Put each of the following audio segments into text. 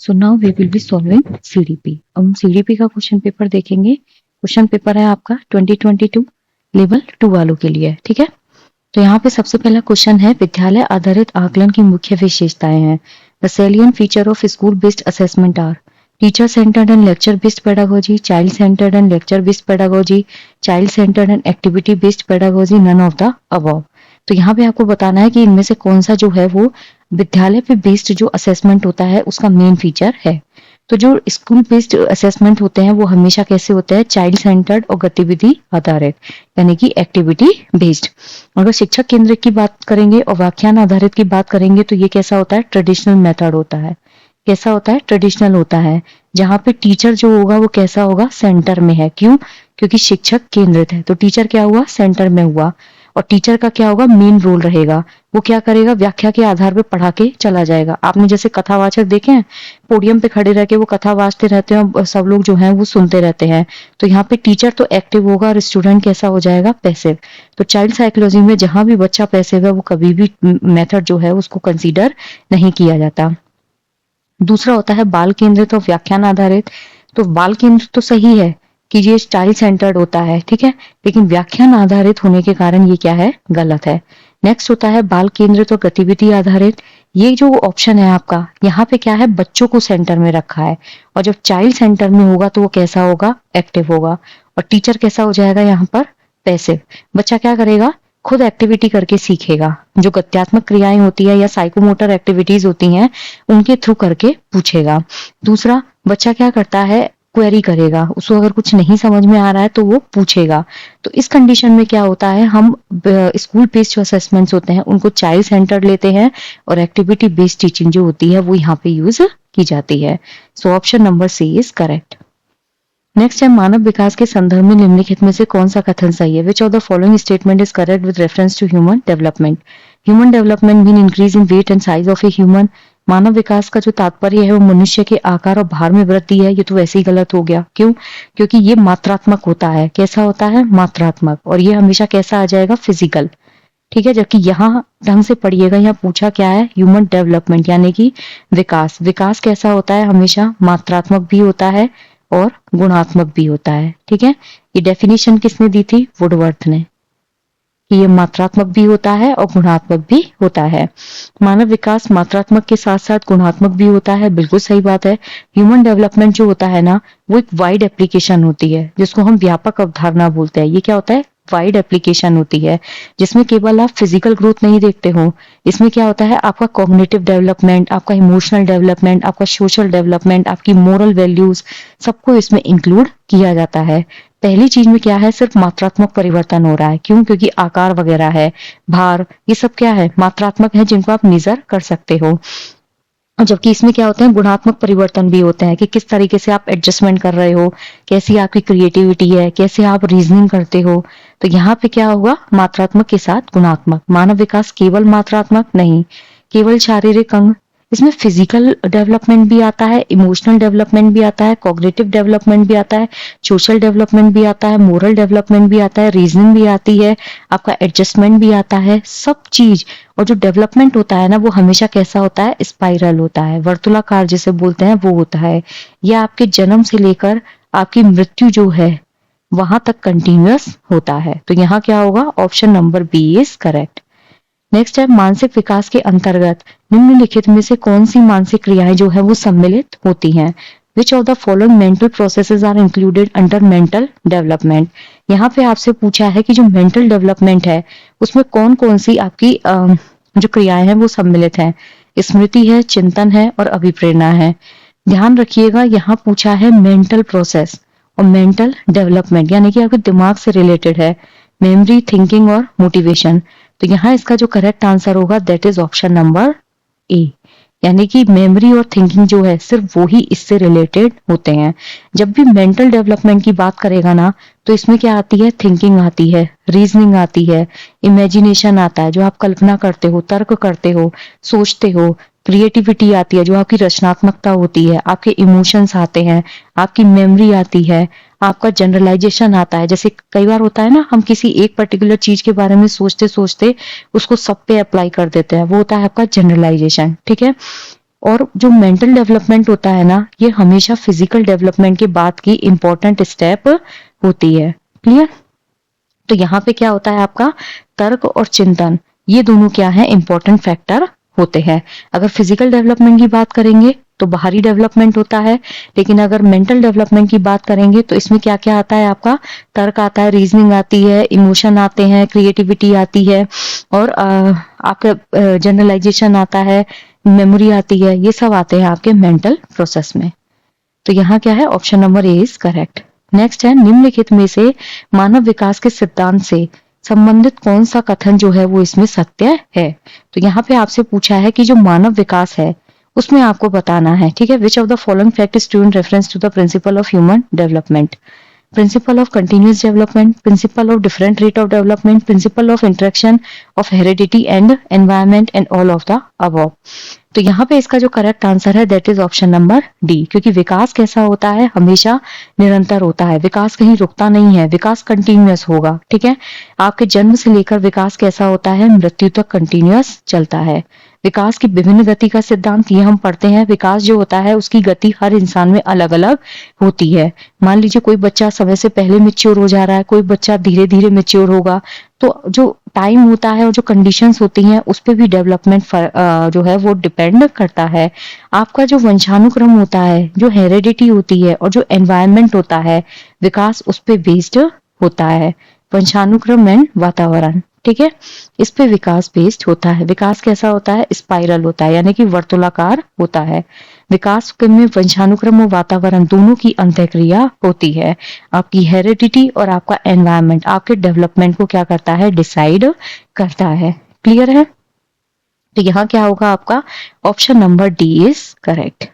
So now we will be solving CDP. अब हम CDP का क्वेश्चन पेपर देखेंगे। क्वेश्चन पेपर है आपका 2022 लेवल 2 वालों के लिए, ठीक है। तो यहाँ पे सबसे पहला क्वेश्चन है, विद्यालय आधारित आकलन की मुख्य विशेषताएं हैं। The salient feature of school based assessment are teacher centred and lecture based pedagogy, child centred and lecture based pedagogy, child centred and activity based pedagogy, none of the above. तो यहाँ पे आपको बताना है कि इनमें से कौन सा जो है वो विद्यालय पे बेस्ड जो असेसमेंट होता है उसका मेन फीचर है। तो जो स्कूल बेस्ड असेसमेंट होते हैं वो हमेशा कैसे होते हैं, चाइल्ड सेंटर्ड और गतिविधि आधारित, यानी कि एक्टिविटी बेस्ड। अगर शिक्षक केंद्रित की बात करेंगे और व्याख्यान आधारित की बात करेंगे तो ये कैसा होता है, ट्रेडिशनल मेथड होता है। कैसा होता है, ट्रेडिशनल होता है, जहां पे टीचर जो होगा वो कैसा होगा, सेंटर में है। क्यों? क्योंकि शिक्षक केंद्रित है, तो टीचर क्या हुआ, सेंटर में हुआ। और टीचर का क्या होगा, मेन रोल रहेगा। वो क्या करेगा, व्याख्या के आधार पर पढ़ा के चला जाएगा। आपने जैसे कथावाचक देखे हैं, पोडियम पे खड़े रह के वो कथा वाचते रहते हैं और सब लोग जो हैं वो सुनते रहते हैं। तो यहाँ पे टीचर तो एक्टिव होगा और स्टूडेंट कैसा हो जाएगा, पैसिव। तो चाइल्ड साइकोलॉजी में जहां भी बच्चा पैसिव है वो कभी भी मेथड जो है उसको कंसीडर नहीं किया जाता। दूसरा होता है बाल केंद्रित और व्याख्यान आधारित। तो बाल केंद्रित तो सही है कि ये चाइल्ड सेंटर्ड होता है, ठीक है, लेकिन व्याख्यान आधारित होने के कारण ये क्या है, गलत है। नेक्स्ट होता है बाल केंद्रित और गतिविधि आधारित। ये जो ऑप्शन है आपका, यहाँ पे क्या है, बच्चों को सेंटर में रखा है। और जब चाइल्ड सेंटर में होगा तो वो कैसा होगा, एक्टिव होगा। और टीचर कैसा हो जाएगा यहाँ पर, पैसिव। बच्चा क्या करेगा, खुद एक्टिविटी करके सीखेगा। जो गत्यात्मक क्रियाएं होती है या साइकोमोटर एक्टिविटीज होती हैं उनके थ्रू करके पूछेगा। दूसरा, बच्चा क्या करता है, क्वेरी करेगा। उसको अगर कुछ नहीं समझ में आ रहा है तो वो पूछेगा। तो इस कंडीशन में क्या होता है, हम स्कूल बेस्ड जो असेसमेंट्स होते हैं उनको चाइल्ड सेंटर्ड लेते हैं और एक्टिविटी बेस्ड टीचिंग जो होती है वो यहाँ पे यूज की जाती है। So option number C is correct. Next है, मानव विकास के संदर्भ में निम्नलिखित में से कौन सा कथन सही है। Which of the following statement is correct with reference to human development. Human development mean increase in weight and size of a human. मानव विकास का जो तात्पर्य है वो मनुष्य के आकार और भार में वृद्धि है। ये तो वैसे ही गलत हो गया। क्यों? क्योंकि ये मात्रात्मक होता है। कैसा होता है, मात्रात्मक। और ये हमेशा कैसा आ जाएगा, फिजिकल, ठीक है। जबकि यहाँ ढंग से पढ़िएगा, यहाँ पूछा क्या है, ह्यूमन डेवलपमेंट यानी कि विकास। विकास कैसा होता है, हमेशा मात्रात्मक भी होता है और गुणात्मक भी होता है, ठीक है। ये डेफिनेशन किसने दी थी, वुडवर्थ ने, कि ये मात्रात्मक भी होता है और गुणात्मक भी होता है। मानव विकास मात्रात्मक के साथ साथ गुणात्मक भी होता है, बिल्कुल सही बात है। ह्यूमन डेवलपमेंट जो होता है ना, वो एक वाइड एप्लीकेशन होती है जिसको हम व्यापक अवधारणा बोलते हैं। ये क्या होता है, वाइड एप्लीकेशन होती है, जिसमें केवल आप फिजिकल ग्रोथ नहीं देखते हो। इसमें क्या होता है, आपका कॉग्निटिव डेवलपमेंट, आपका इमोशनल डेवलपमेंट, आपका सोशल डेवलपमेंट, आपकी मोरल वैल्यूज, सबको इसमें इंक्लूड किया जाता है। पहली चीज में क्या है, सिर्फ मात्रात्मक परिवर्तन हो रहा है। क्यों? क्योंकि आकार वगैरह है, भार, ये सब क्या है, मात्रात्मक है, जिनको आप मेजर कर सकते हो। और जबकि इसमें क्या होते हैं, गुणात्मक परिवर्तन भी होते हैं कि किस तरीके से आप एडजस्टमेंट कर रहे हो, कैसी आपकी क्रिएटिविटी है, कैसे आप रीजनिंग करते हो। तो यहाँ पे क्या होगा, मात्रात्मक के साथ गुणात्मक। मानव विकास केवल मात्रात्मक नहीं, केवल शारीरिक अंग, इसमें फिजिकल डेवलपमेंट भी आता है, इमोशनल डेवलपमेंट भी आता है, कॉग्निटिव डेवलपमेंट भी आता है, सोशल डेवलपमेंट भी आता है, मोरल डेवलपमेंट भी आता है, रीजनिंग भी आती है, आपका एडजस्टमेंट भी आता है, सब चीज। और जो डेवलपमेंट होता है ना, वो हमेशा कैसा होता है, स्पाइरल होता है, वर्तुलाकार जिसे बोलते हैं वो होता है। यह आपके जन्म से लेकर आपकी मृत्यु जो है वहां तक कंटिन्यूअस होता है। तो यहाँ क्या होगा, option number B is correct. Next है, मानसिक विकास के अंतर्गत निम्नलिखित में से कौन सी मानसिक क्रियाएं जो है वो सम्मिलित होती हैं। Which of the following mental processes are included under mental development. यहाँ पे आपसे पूछा है कि जो मेंटल डेवलपमेंट है उसमें कौन कौन सी आपकी जो क्रियाएं हैं वो सम्मिलित हैं। स्मृति है, चिंतन है और अभिप्रेरणा है। ध्यान रखिएगा, यहाँ पूछा है मेंटल प्रोसेस और मेंटल डेवलपमेंट, यानी कि आपके दिमाग से रिलेटेड है, मेमोरी, थिंकिंग और मोटिवेशन। तो यहाँ इसका जो करेक्ट आंसर होगा that is option number A, यानी कि मेमोरी और थिंकिंग जो है सिर्फ वो ही इससे रिलेटेड होते हैं। जब भी मेंटल डेवलपमेंट की बात करेगा ना, तो इसमें क्या आती है, थिंकिंग आती है, रीजनिंग आती है, इमेजिनेशन आता है, जो आप कल्पना करते हो, तर्क करते हो, सोचते हो, क्रिएटिविटी आती है, जो आपकी रचनात्मकता होती है, आपके इमोशंस आते हैं, आपकी मेमोरी आती है, आपका जनरलाइजेशन आता है। जैसे कई बार होता है ना, हम किसी एक पर्टिकुलर चीज के बारे में सोचते सोचते उसको सब पे अप्लाई कर देते हैं, वो होता है आपका जनरलाइजेशन, ठीक है। और जो मेंटल डेवलपमेंट होता है ना, ये हमेशा फिजिकल डेवलपमेंट के बाद की इंपॉर्टेंट स्टेप होती है। क्लियर? तो यहाँ पे क्या होता है आपका तर्क और चिंतन, ये दोनों क्या है इंपॉर्टेंट फैक्टर होते हैं। अगर फिजिकल डेवलपमेंट की बात करेंगे तो बाहरी डेवलपमेंट होता है, लेकिन अगर मेंटल डेवलपमेंट की बात करेंगे तो इसमें क्या क्या आता है आपका तर्क आता है, रीजनिंग आती है, इमोशन आते हैं, क्रिएटिविटी आती है और आपका जनरलाइजेशन आता है, मेमोरी आती है, ये सब आते हैं आपके मेंटल प्रोसेस में। तो यहाँ क्या है option number A is correct. Next है निम्नलिखित में से मानव विकास के सिद्धांत से संबंधित कौन सा कथन जो है वो इसमें सत्य है। तो यहाँ पे आपसे पूछा है कि जो मानव विकास है उसमें आपको बताना है, ठीक है, which of the following fact is true in reference to the principle of human development, principle of continuous development, principle of different rate of development, principle of interaction of heredity and environment and all of the above। तो यहाँ पे इसका जो correct answer है that is option number D, क्योंकि विकास कैसा होता है हमेशा निरंतर होता है, विकास कहीं रुकता नहीं है, विकास कंटिन्यूअस होगा। ठीक है, आपके जन्म से लेकर विकास कैसा होता है मृत्यु तक कंटिन्यूअस चलता है। विकास की विभिन्न गति का सिद्धांत ये हम पढ़ते हैं, विकास जो होता है उसकी गति हर इंसान में अलग अलग होती है। मान लीजिए कोई बच्चा समय से पहले मैच्योर हो जा रहा है, कोई बच्चा धीरे धीरे मैच्योर होगा, तो जो टाइम होता है और जो कंडीशंस होती हैं उस पर भी डेवलपमेंट जो है वो डिपेंड करता है। आपका जो वंशानुक्रम होता है, जो हेरिडिटी होती है और जो एनवायरनमेंट होता है, विकास उस पर बेस्ड होता है, वंशानुक्रम एंड वातावरण। ठीक है, इस पे विकास बेस्ड होता है। विकास कैसा होता है स्पाइरल होता है, यानी कि वर्तुलाकार होता है। विकास में वंशानुक्रम और वातावरण दोनों की अंतःक्रिया होती है। आपकी हेरिडिटी और आपका एनवायरनमेंट आपके डेवलपमेंट को क्या करता है डिसाइड करता है। क्लियर है? तो यहाँ क्या होगा आपका option number D is correct.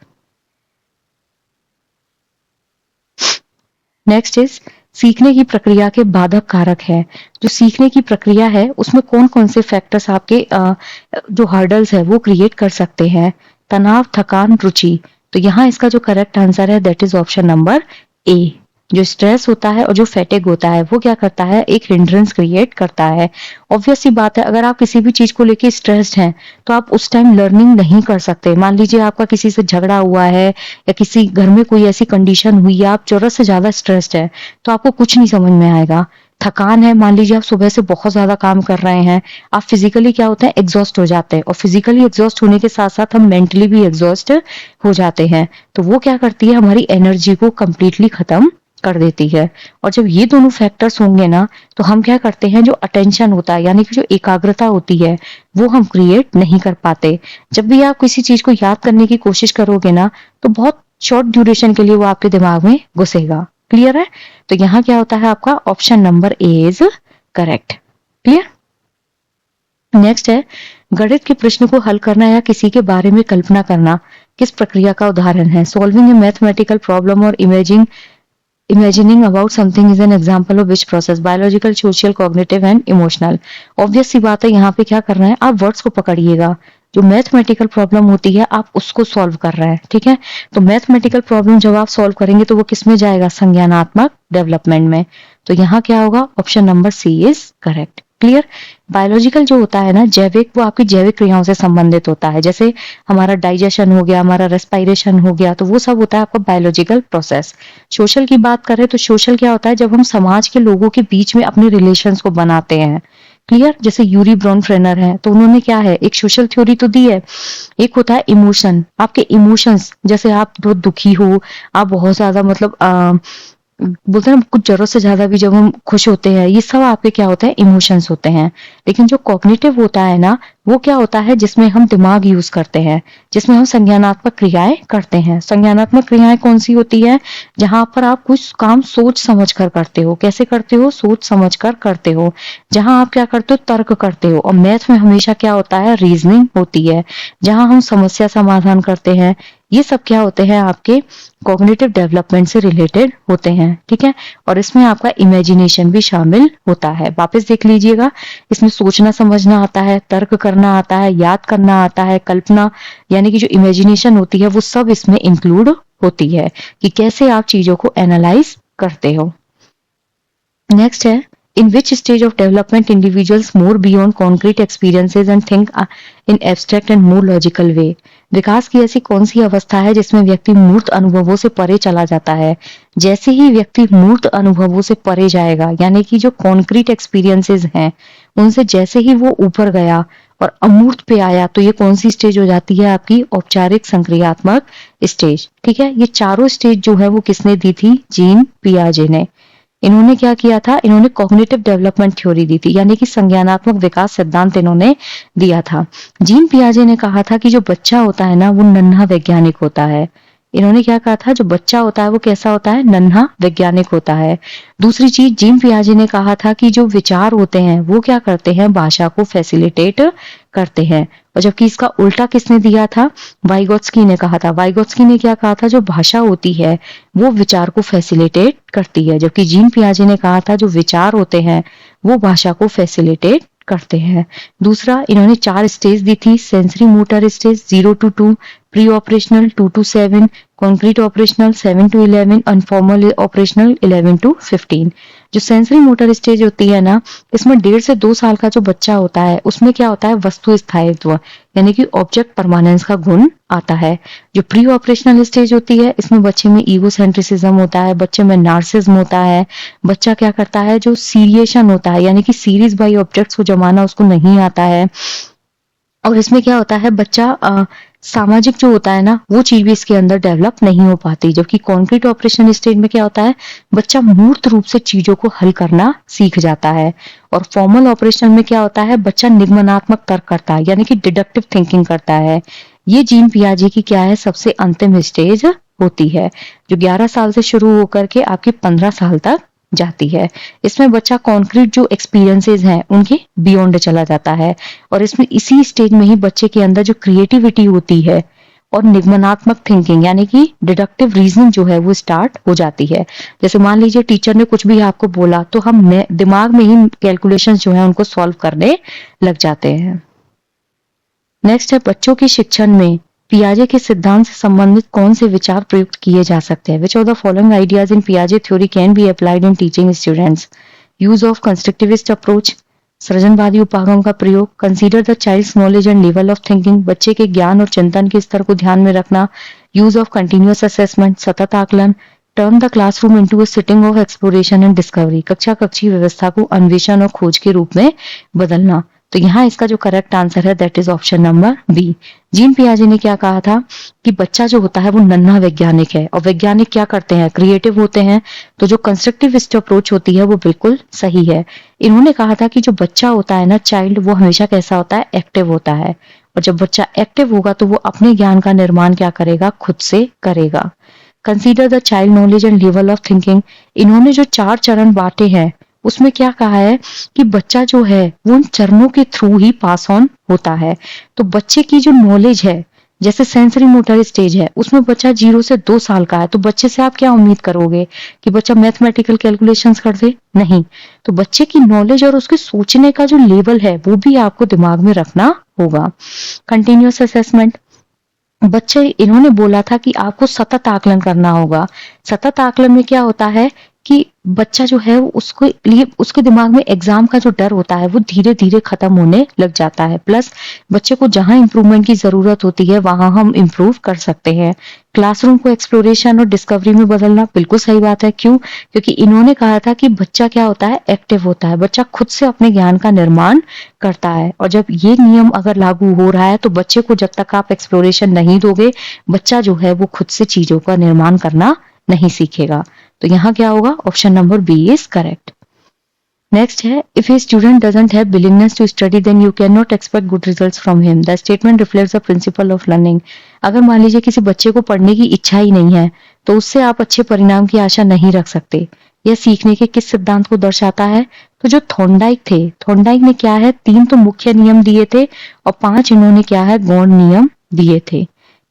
Next is सीखने की प्रक्रिया के बाधक कारक है। जो सीखने की प्रक्रिया है उसमें कौन कौन से फैक्टर्स आपके जो हर्डल्स है वो क्रिएट कर सकते हैं। तनाव, थकान, रुचि। तो यहाँ इसका जो करेक्ट आंसर है that is option number A. जो स्ट्रेस होता है और जो फैटिग होता है वो क्या करता है एक हिंड्रेंस क्रिएट करता है। ऑब्वियस सी बात है, अगर आप किसी भी चीज को लेके स्ट्रेस्ड हैं तो आप उस टाइम लर्निंग नहीं कर सकते। मान लीजिए आपका किसी से झगड़ा हुआ है या किसी घर में कोई ऐसी कंडीशन हुई है, आप जरूरत से ज्यादा स्ट्रेस्ड है तो आपको कुछ नहीं समझ में आएगा। थकान है, मान लीजिए आप सुबह से बहुत ज्यादा काम कर रहे हैं, आप फिजिकली क्या होता है एग्जॉस्ट हो जाते हैं, और फिजिकली एग्जॉस्ट होने के साथ साथ हम मेंटली भी एग्जॉस्ट हो जाते हैं। तो वो क्या करती है हमारी एनर्जी को कंप्लीटली खत्म कर देती है। और जब ये दोनों फैक्टर्स होंगे ना तो हम क्या करते हैं जो अटेंशन होता है यानी कि जो एकाग्रता होती है वो हम क्रिएट नहीं कर पाते। जब भी आप किसी चीज को याद करने की कोशिश करोगे ना तो बहुत शॉर्ट ड्यूरेशन के लिए वो आपके दिमाग में घुसेगा। क्लियर है? तो यहाँ क्या होता है आपका option number A is correct. Clear? Next है गणित के प्रश्न को हल करना या किसी के बारे में कल्पना करना किस प्रक्रिया का उदाहरण है। सॉल्विंग ए मैथमेटिकल प्रॉब्लम और imagining about something is an example of which process. Biological, social, cognitive and emotional. Obvious सी बात है, यहाँ पे क्या करना है आप वर्ड्स को पकड़िएगा। जो मैथमेटिकल प्रॉब्लम होती है आप उसको सॉल्व कर रहे हैं। ठीक है, तो मैथमेटिकल प्रॉब्लम जब आप सॉल्व करेंगे तो वो किस में जाएगा संज्ञानात्मक डेवलपमेंट में। तो यहाँ क्या होगा option number C is correct. Clear? Biological जो होता है ना जैविक, वो आपकी जैविक क्रियाओं से संबंधित होता है, जैसे हमारा डाइजेशन हो गया, हमारा रेस्पिरेशन हो गया, तो वो सब होता है आपका बायोलॉजिकल प्रोसेस। सोशल की बात करें तो सोशल क्या होता है जब हम समाज के लोगों के बीच में अपने रिलेशंस को बनाते हैं। क्लियर? जैसे यूरी ब्रॉन फ्रेनर है तो उन्होंने क्या है एक सोशल थ्योरी तो दी है। एक होता है इमोशन, आपके इमोशंस, जैसे आप बहुत दुखी हो, आप बहुत ज्यादा मतलब बोलते हैं ना कुछ जरूरत से ज्यादा भी जब हम खुश होते हैं, ये सब आपके क्या होता है इमोशंस होते हैं। लेकिन जो कॉग्निटिव होता है ना वो क्या होता है जिसमें हम दिमाग यूज करते हैं, जिसमें हम संज्ञानात्मक क्रियाएं करते हैं। संज्ञानात्मक क्रियाएं कौन सी होती है जहां पर आप कुछ काम सोच समझ कर करते हो। कैसे करते हो? सोच समझ कर करते हो। जहां आप क्या करते हो तर्क करते हो। और मैथ में हमेशा क्या होता है रीजनिंग होती है, जहां हम समस्या समाधान करते हैं। ये सब क्या होते हैं आपके कॉग्निटिव डेवलपमेंट से रिलेटेड होते हैं। ठीक है, और इसमें आपका इमेजिनेशन भी शामिल होता है। वापस देख लीजिएगा, इसमें सोचना समझना आता है, तर्क करना आता है, याद करना आता है, कल्पना यानी कि जो इमेजिनेशन होती है वो सब इसमें इंक्लूड होती है कि कैसे आप चीजों को एनालाइज करते हो। नेक्स्ट है in which stage of development individuals more beyond concrete experiences and think in abstract and more logical way। विकास की ऐसी कौन सी अवस्था है जिसमें व्यक्ति मूर्त अनुभवों से परे चला जाता है? जैसे ही व्यक्ति मूर्त अनुभवों से परे जाएगा, यानी कि जो कॉन्क्रीट एक्सपीरियंसेस हैं उनसे जैसे ही वो ऊपर गया और अमूर्त पे आया, तो ये कौन सी स्टेज हो जाती है? आपकी औपचारिक संक्रियात्मक स्टेज। ठीक है, ये चारों स्टेज जो है वो किसने दी थी? जीन पियाजे ने। इन्होंने क्या किया था? इन्होंने कॉग्निटिव डेवलपमेंट थ्योरी दी थी, यानी कि संज्ञानात्मक विकास सिद्धांत इन्होंने दिया था। जीन पियाजे ने कहा था कि जो बच्चा होता है ना, वो नन्हा वैज्ञानिक होता है। इन्होंने क्या कहा था? जो बच्चा होता है वो कैसा होता है? नन्हा वैज्ञानिक होता है। दूसरी चीज, जीन पियाजे ने कहा था कि जो विचार होते हैं वो क्या करते हैं? भाषा को फैसिलिटेट करते हैं। और जबकि इसका उल्टा किसने दिया था? वाइगोत्स्की ने कहा था। वाइगोत्स्की ने क्या कहा था? जो भाषा होती है वो विचार को फैसिलिटेट करती है, जबकि जीन पियाजे ने कहा था जो विचार होते हैं वो भाषा को फैसिलिटेट करते हैं। दूसरा, इन्होंने 4 स्टेज दी थी। Sensory motor stage 0 to 2, pre operational 2 to 7, concrete operational 7 to 11, informal operational 11 to 15। जो सेंसरी मोटर स्टेज होती है ना, इसमें 1.5 से 2 साल का जो बच्चा होता है उसमें क्या होता है? वस्तु स्थायित्व, यानी कि ऑब्जेक्ट परमानेंस का गुण आता है। जो प्री ऑपरेशनल स्टेज होती है इसमें बच्चे में ईगोसेंट्रिसिज्म होता है, बच्चे में नार्सिज्म होता है। बच्चा क्या करता है? जो सीरिएशन होता है, यानी कि सीरीज बाई ऑब्जेक्ट्स को जमाना उसको नहीं आता है। और इसमें क्या होता है? बच्चा सामाजिक जो होता है ना, वो चीज भी इसके अंदर डेवलप नहीं हो पाती। जबकि कॉन्क्रीट ऑपरेशन स्टेज में क्या होता है? बच्चा मूर्त रूप से चीजों को हल करना सीख जाता है। और फॉर्मल ऑपरेशन में क्या होता है? बच्चा निगमनात्मक तर्क करता है, यानी कि डिडक्टिव थिंकिंग करता है। ये जीन पियाजे की क्या है? सबसे अंतिम स्टेज होती है, जो 11 साल से शुरू होकर के आपके 15 साल तक जाती है। इसमें बच्चा कॉन्क्रीट जो एक्सपीरियंसेस हैं उनके बियॉन्ड चला जाता है। और इसमें इसी स्टेज में ही बच्चे के अंदर जो क्रिएटिविटी होती है और निगमनात्मक थिंकिंग, यानी कि डिडक्टिव रीजनिंग जो है वो स्टार्ट हो जाती है। जैसे मान लीजिए टीचर ने कुछ भी आपको बोला तो हम दिमाग में ही कैलकुलेशंस जो है उनको सॉल्व करने लग जाते हैं। नेक्स्ट है, बच्चों की शिक्षण में पियाजे के सिद्धांत से संबंधित कौन से विचार प्रयुक्त किए जा सकते हैं? Which of the following ideas in पियाजे theory can be applied in teaching students? Use of constructivist approach, सृजनवादी उपागम का प्रयोग, consider the child's knowledge and level of thinking, बच्चे के ज्ञान और चिंतन के स्तर को ध्यान में रखना, यूज ऑफ कंटिन्यूअस असेसमेंट, सतत आकलन, turn the classroom into a sitting of exploration and discovery, कक्षा कक्षी व्यवस्था को अन्वेषण और खोज के रूप में बदलना। तो यहाँ इसका जो करेक्ट आंसर है that is option number B. Jean पियाजे ने क्या कहा था? कि बच्चा जो होता है वो नन्हा वैज्ञानिक है, और वैज्ञानिक क्या करते हैं? क्रिएटिव होते हैं। तो जो कंस्ट्रक्टिविस्ट अप्रोच होती है वो बिल्कुल सही है। इन्होंने कहा था कि जो बच्चा होता है ना, चाइल्ड, वो हमेशा कैसा होता है? एक्टिव होता है। और जब बच्चा एक्टिव होगा तो वो अपने ज्ञान का निर्माण क्या करेगा? खुद से करेगा। Consider the child knowledge and level of thinking, इन्होंने जो 4 चरण बांटे हैं उसमें क्या कहा है? कि बच्चा जो है वो उन चरणों के थ्रू ही पास ऑन होता है। तो बच्चे की जो नॉलेज है, जैसे सेंसरी मोटर स्टेज है उसमें बच्चा 0 से 2 साल का है, तो बच्चे से आप क्या उम्मीद करोगे? कि बच्चा मैथमेटिकल कैलकुलेशंस कर दे? नहीं। तो बच्चे की नॉलेज और उसके सोचने का जो लेवल है वो भी आपको दिमाग में रखना होगा। कंटिन्यूअस असेसमेंट, बच्चे, इन्होंने बोला था कि आपको सतत आकलन करना होगा। सतत आकलन में क्या होता है? कि बच्चा जो है उसको लिए उसके दिमाग में एग्जाम का जो डर होता है वो धीरे धीरे खत्म होने लग जाता है। प्लस बच्चे को जहां इंप्रूवमेंट की जरूरत होती है वहां हम इंप्रूव कर सकते हैं। क्लासरूम को एक्सप्लोरेशन और डिस्कवरी में बदलना, बिल्कुल सही बात है। क्यों? क्योंकि इन्होंने कहा था कि बच्चा क्या होता है? एक्टिव होता है। बच्चा खुद से अपने ज्ञान का निर्माण करता है। और जब ये नियम अगर लागू हो रहा है तो बच्चे को जब तक आप एक्सप्लोरेशन नहीं दोगे, बच्चा जो है वो खुद से चीजों का निर्माण करना नहीं सीखेगा। तो यहाँ क्या होगा? Option number B is correct. Next है, if a student doesn't have willingness to study then you can not expect good results from him. The statement reflects the principle of learning. अगर मान लीजिए किसी बच्चे को पढ़ने की इच्छा ही नहीं है तो उससे आप अच्छे परिणाम की आशा नहीं रख सकते। यह सीखने के किस सिद्धांत को दर्शाता है? तो जो थॉर्नडाइक थे, थॉर्नडाइक ने क्या है? 3 तो मुख्य नियम दिए थे और 5 इन्होंने क्या है? गौण नियम दिए थे।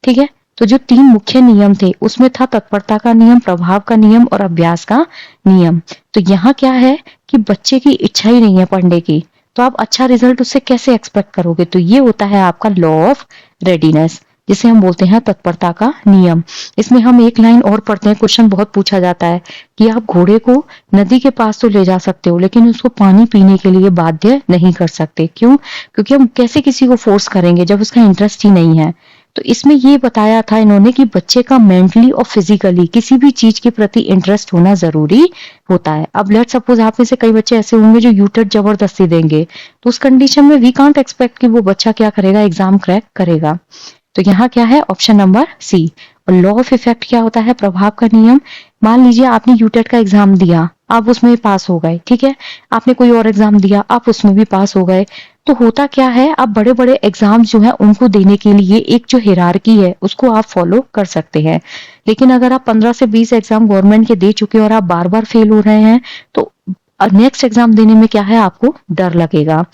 ठीक है, तो जो 3 मुख्य नियम थे उसमें था तत्परता का नियम, प्रभाव का नियम और अभ्यास का नियम। तो यहाँ क्या है कि बच्चे की इच्छा ही नहीं है पढ़ने की, तो आप अच्छा रिजल्ट उससे कैसे एक्सपेक्ट करोगे? तो ये होता है आपका लॉ ऑफ रेडीनेस, जिसे हम बोलते हैं तत्परता का नियम। इसमें हम एक लाइन और पढ़ते हैं, क्वेश्चन बहुत पूछा जाता है कि आप घोड़े को नदी के पास तो ले जा सकते हो लेकिन उसको पानी पीने के लिए बाध्य नहीं कर सकते। क्यों? क्योंकि हम कैसे किसी को फोर्स करेंगे जब उसका इंटरेस्ट ही नहीं है। तो इसमें ये बताया था इन्होंने कि बच्चे का मेंटली और फिजिकली किसी भी चीज के प्रति इंटरेस्ट होना जरूरी होता है। अब लेट सपोज आप में से कई बच्चे ऐसे होंगे जो यूटेट जबरदस्ती देंगे, तो उस कंडीशन में वी कांट एक्सपेक्ट कि वो बच्चा क्या करेगा, एग्जाम क्रैक करेगा। तो यहाँ क्या है, ऑप्शन नंबर सी। और लॉ ऑफ इफेक्ट क्या होता है, प्रभाव का नियम। मान लीजिए आपने यूटेट का एग्जाम दिया, आप उसमें पास हो गए, ठीक है। आपने कोई और एग्जाम दिया, आप उसमें भी पास हो गए। तो होता क्या है, आप बड़े बड़े एग्जाम जो है उनको देने के लिए एक जो हिरारकी है उसको आप फॉलो कर सकते हैं। लेकिन अगर आप 15 से 20 एग्जाम गवर्नमेंट के दे चुके हैं और आप बार बार फेल हो रहे हैं, तो नेक्स्ट एग्जाम देने में क्या है, आपको डर लगेगा।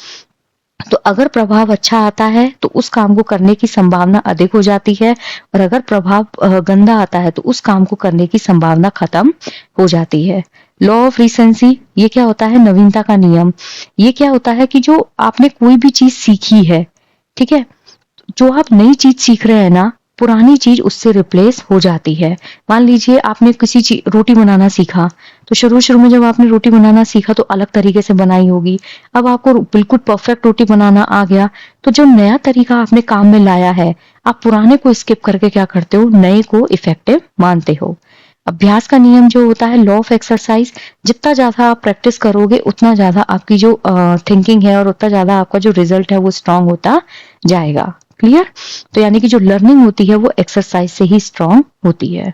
तो अगर प्रभाव अच्छा आता है तो उस काम को करने की संभावना अधिक हो जाती है, और अगर प्रभाव गंदा आता है तो उस काम को करने की संभावना खत्म हो जाती है। लॉ ऑफ रिसेंसी, ये क्या होता है, नवीनता का नियम। ये क्या होता है कि जो आपने कोई भी चीज सीखी है, ठीक है, जो आप नई चीज सीख रहे हैं ना, पुरानी चीज उससे रिप्लेस हो जाती है। मान लीजिए आपने किसी चीज रोटी बनाना सीखा, तो शुरू शुरू में जब आपने रोटी बनाना सीखा तो अलग तरीके से बनाई होगी। अब आपको बिल्कुल परफेक्ट रोटी बनाना आ गया, तो जो नया तरीका आपने काम में लाया है, आप पुराने को स्किप करके क्या करते हो, नए को इफेक्टिव मानते हो। अभ्यास का नियम जो होता है, लॉ ऑफ एक्सरसाइज, जितना ज्यादा आप प्रैक्टिस करोगे उतना ज्यादा आपकी जो थिंकिंग है और उतना ज्यादा आपका जो रिजल्ट है वो स्ट्रांग होता जाएगा। क्लियर। तो यानी कि जो लर्निंग होती है वो एक्सरसाइज से ही स्ट्रांग होती है।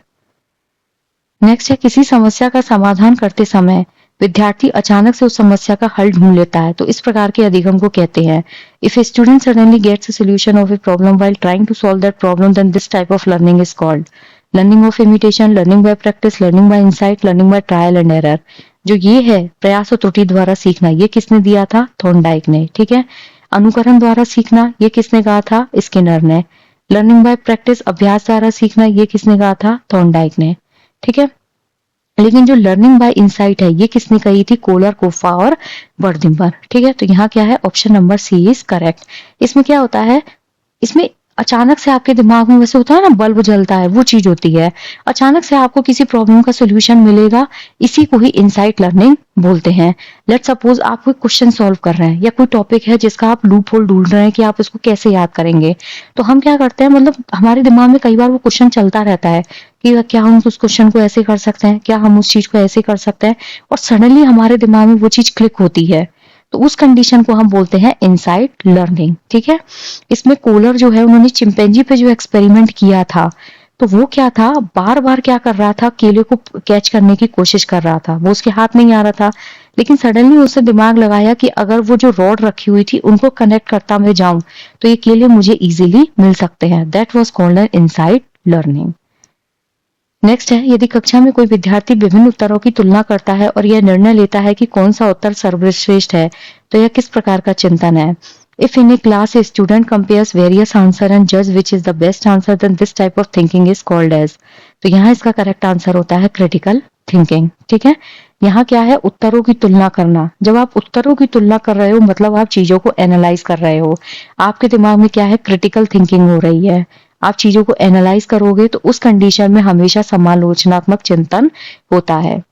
नेक्स्ट है, किसी समस्या का समाधान करते समय विद्यार्थी अचानक से उस समस्या का हल ढूंढ लेता है, तो इस प्रकार के अधिगम को कहते हैं। If a student suddenly gets a solution of a problem while trying to solve that problem, then this type of learning is called learning of imitation, learning by practice, learning by insight, learning by trial and error. जो ये है प्रयास और त्रुटि द्वारा सीखना, ये किसने दिया था, थॉर्नडाइक ने, ठीक है। अनुकरण द्वारा सीखना, ये किसने कहा था, स्किनर ने। लर्निंग बाय प्रैक्टिस, अभ्यास द्वारा सीखना, ये किसने कहा था, थॉर्नडाइक ने, ठीक है। लेकिन जो लर्निंग बाय इंसाइट है, ये किसने कही थी, कोलर, कोफा और वर्दिम्बर, ठीक है। तो यहाँ क्या है, option number C is correct. इसमें क्या होता है, इसमें अचानक से आपके दिमाग में वैसे होता है ना, बल्ब जलता है, वो चीज होती है। अचानक से आपको किसी प्रॉब्लम का सोल्यूशन मिलेगा, इसी को ही इनसाइट लर्निंग बोलते हैं। लेट सपोज आप कोई क्वेश्चन सॉल्व कर रहे हैं, या कोई टॉपिक है जिसका आप लूप होल ढूंढ रहे हैं कि आप इसको कैसे याद करेंगे, तो हम क्या करते हैं, मतलब हमारे दिमाग में कई बार वो क्वेश्चन चलता रहता है कि क्या हम उस क्वेश्चन को ऐसे कर सकते हैं, क्या हम उस चीज को ऐसे कर सकते हैं, और सडनली हमारे दिमाग में वो चीज क्लिक होती है, तो उस कंडीशन को हम बोलते हैं इनसाइट लर्निंग, ठीक है। इसमें कोलर जो है, उन्होंने चिंपैंजी पे जो एक्सपेरिमेंट किया था, तो वो क्या था, बार बार क्या कर रहा था, केले को कैच करने की कोशिश कर रहा था, वो उसके हाथ नहीं आ रहा था, लेकिन सडनली उसने दिमाग लगाया कि अगर वो जो रॉड रखी हुई थी उनको कनेक्ट करता मैं जाऊं तो ये केले मुझे इजीली मिल सकते हैं। That was called an insight learning. Next है, यदि कक्षा में कोई विद्यार्थी विभिन्न उत्तरों की तुलना करता है और यह निर्णय लेता है कि कौन सा उत्तर सर्वश्रेष्ठ है, तो यह किस प्रकार का चिंतन है। If in a class a student compares various answer and judge which is the best answer, then this type of thinking is called as। तो यहाँ इसका करेक्ट आंसर होता है क्रिटिकल थिंकिंग, ठीक है। यहाँ क्या है, उत्तरों की तुलना करना। जब आप उत्तरों की तुलना कर रहे हो, मतलब आप चीजों को एनालाइज कर रहे हो, आपके दिमाग में क्या है, क्रिटिकल थिंकिंग हो रही है, आप चीजों को एनालाइज करोगे, तो उस कंडीशन में हमेशा समालोचनात्मक चिंतन होता है।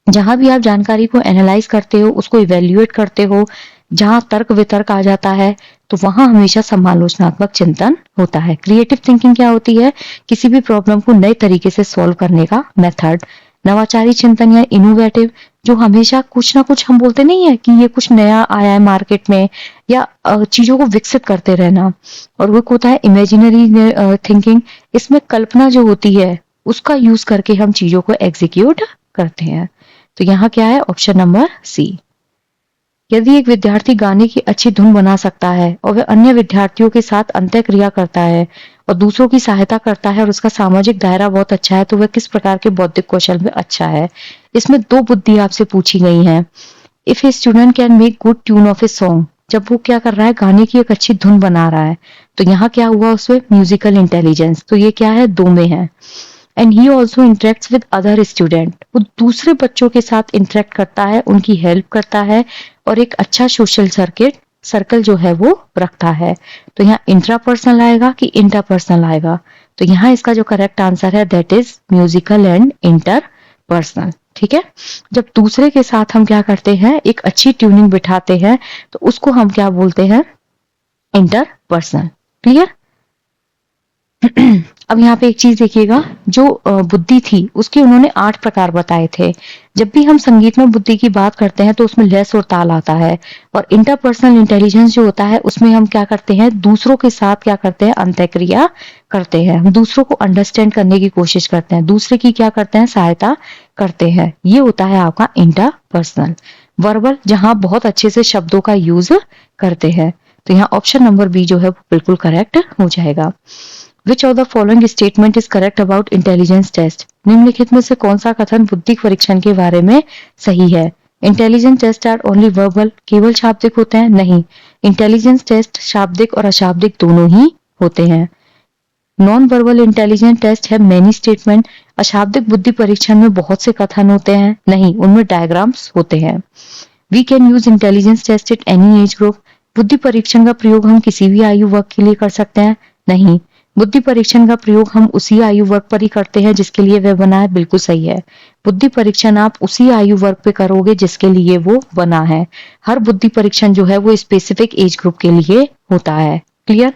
जहां भी आप जानकारी को एनालाइज करते हो, उसको इवेल्युएट करते हो, जहां तर्क वितर्क आ जाता है, तो वहां हमेशा समालोचनात्मक चिंतन होता है। क्रिएटिव थिंकिंग क्या होती है, किसी भी प्रॉब्लम को नए तरीके से सॉल्व करने का मेथड। नवाचारी चिंतन या इनोवेटिव, जो हमेशा कुछ ना कुछ, हम बोलते नहीं है कि ये कुछ नया आया है मार्केट में, या चीजों को विकसित करते रहना। और वो होता है इमेजिनरी थिंकिंग, इसमें कल्पना जो होती है उसका यूज करके हम चीजों को एग्जीक्यूट करते हैं। तो यहाँ क्या है, ऑप्शन नंबर सी। यदि एक विद्यार्थी गाने की अच्छी धुन बना सकता है और वह अन्य विद्यार्थियों के साथ अंतःक्रिया करता है और दूसरों की सहायता करता है और उसका सामाजिक दायरा बहुत अच्छा है, तो वह किस प्रकार के बौद्धिक कौशल में अच्छा है। इसमें दो बुद्धि आपसे पूछी गई हैं। If a student can make good tune of a song, जब वो क्या कर रहा है, गाने की एक अच्छी धुन बना रहा है, तो यहाँ क्या हुआ, उसमें म्यूजिकल इंटेलिजेंस, तो ये क्या है, दो में है। And he also interacts with other student, वो दूसरे बच्चों के साथ इंटरेक्ट करता है, उनकी हेल्प करता है, और एक अच्छा सोशल सर्कल जो है वो रखता है। तो यहाँ इंट्रापर्सनल आएगा कि इंटरपर्सनल आएगा, तो यहाँ इसका जो करेक्ट आंसर है that is musical and interpersonal, ठीक है। जब दूसरे के साथ हम क्या करते हैं, एक अच्छी ट्यूनिंग बिठाते हैं, तो उसको हम क्या बोलते हैं, इंटरपर्सनल। क्लियर। अब यहाँ पे एक चीज देखिएगा, जो बुद्धि थी उसके उन्होंने 8 प्रकार बताए थे। जब भी हम संगीत में बुद्धि की बात करते हैं तो उसमें लय और ताल आता है, और इंटरपर्सनल इंटेलिजेंस जो होता है उसमें हम क्या करते हैं, दूसरों के साथ क्या करते हैं, अंतःक्रिया करते हैं, हम दूसरों को अंडरस्टैंड करने की कोशिश करते हैं, दूसरे की क्या करते हैं, सहायता करते हैं। ये होता है आपका इंटरपर्सनल। वर्बल, जहां बहुत अच्छे से शब्दों का यूज करते हैं। तो यहाँ ऑप्शन नंबर बी जो है वो बिल्कुल करेक्ट हो जाएगा। Which of the following statement is correct about intelligence test? निम्नलिखित में से कौन सा कथन बुद्धि परीक्षण के बारे में सही है? Intelligence test are only verbal, केवल शाब्दिक होते हैं? नहीं, इंटेलिजेंस टेस्ट शाब्दिक और अशाब्दिक दोनों ही होते हैं। नॉन वर्बल इंटेलिजेंस टेस्ट है मेनी स्टेटमेंट, अशाब्दिक बुद्धि परीक्षण में बहुत से कथन होते हैं? नहीं, उनमें डायग्राम्स होते हैं। We can use intelligence test at any age group, बुद्धि परीक्षण का प्रयोग हम किसी भी आयु वर्ग के लिए कर सकते हैं? नहीं, बुद्धि परीक्षण का प्रयोग हम उसी आयु वर्ग पर ही करते हैं जिसके लिए वह बना है। बिल्कुल सही है, बुद्धि परीक्षण आप उसी आयु वर्ग पे करोगे जिसके लिए वो बना है। हर बुद्धि परीक्षण जो है वो स्पेसिफिक एज ग्रुप के लिए होता है। क्लियर?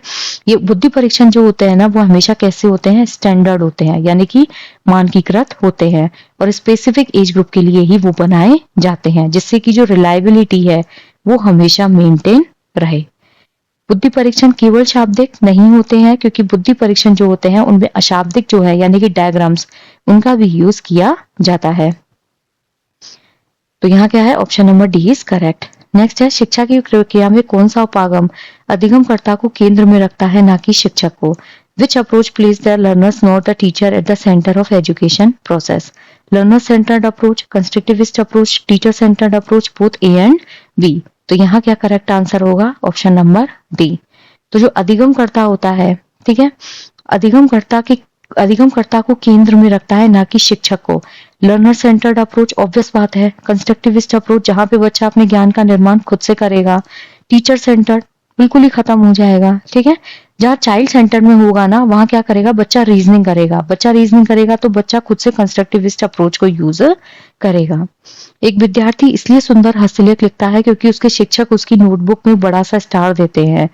ये बुद्धि परीक्षण जो होते हैं ना वो हमेशा कैसे होते हैं, स्टैंडर्ड होते हैं, यानी कि मानकीकृत होते हैं, और स्पेसिफिक एज ग्रुप के लिए ही वो बनाए जाते हैं, जिससे कि जो रिलायबिलिटी है वो हमेशा मेंटेन रहे। बुद्धि परीक्षण केवल शाब्दिक नहीं होते हैं, क्योंकि बुद्धि परीक्षण जो होते हैं उनमें अशाब्दिक जो है यानी कि डायग्राम्स, उनका भी यूज किया जाता है। तो यहाँ क्या है, option number D is correct. Next है, शिक्षा की प्रक्रिया में कौन सा उपागम अधिगमकर्ता को केंद्र में रखता है, ना कि शिक्षक को? Which approach place the learners not the teacher at the centre of education process? Learner centred approach, constructivist approach, teacher centred approach, both A and B. तो यहाँ क्या करेक्ट आंसर होगा, ऑप्शन नंबर डी। तो जो अधिगमकर्ता होता है, ठीक है, अधिगमकर्ता को केंद्र में रखता है, ना कि शिक्षक को। लर्नर सेंटर्ड अप्रोच ऑब्वियस बात है, कंस्ट्रक्टिविस्ट अप्रोच जहां पे बच्चा अपने ज्ञान का निर्माण खुद से करेगा। टीचर सेंटर्ड बिल्कुल ही खत्म हो जाएगा, ठीक है। जहाँ चाइल्ड सेंटर में होगा ना, वहां क्या करेगा, बच्चा रीजनिंग करेगा, तो बच्चा खुद से कंस्ट्रक्टिविस्ट अप्रोच को यूज करेगा। एक विद्यार्थी इसलिए सुंदर हस्तलेख लिखता है क्योंकि उसके शिक्षक उसकी नोटबुक में बड़ा सा स्टार देते हैं।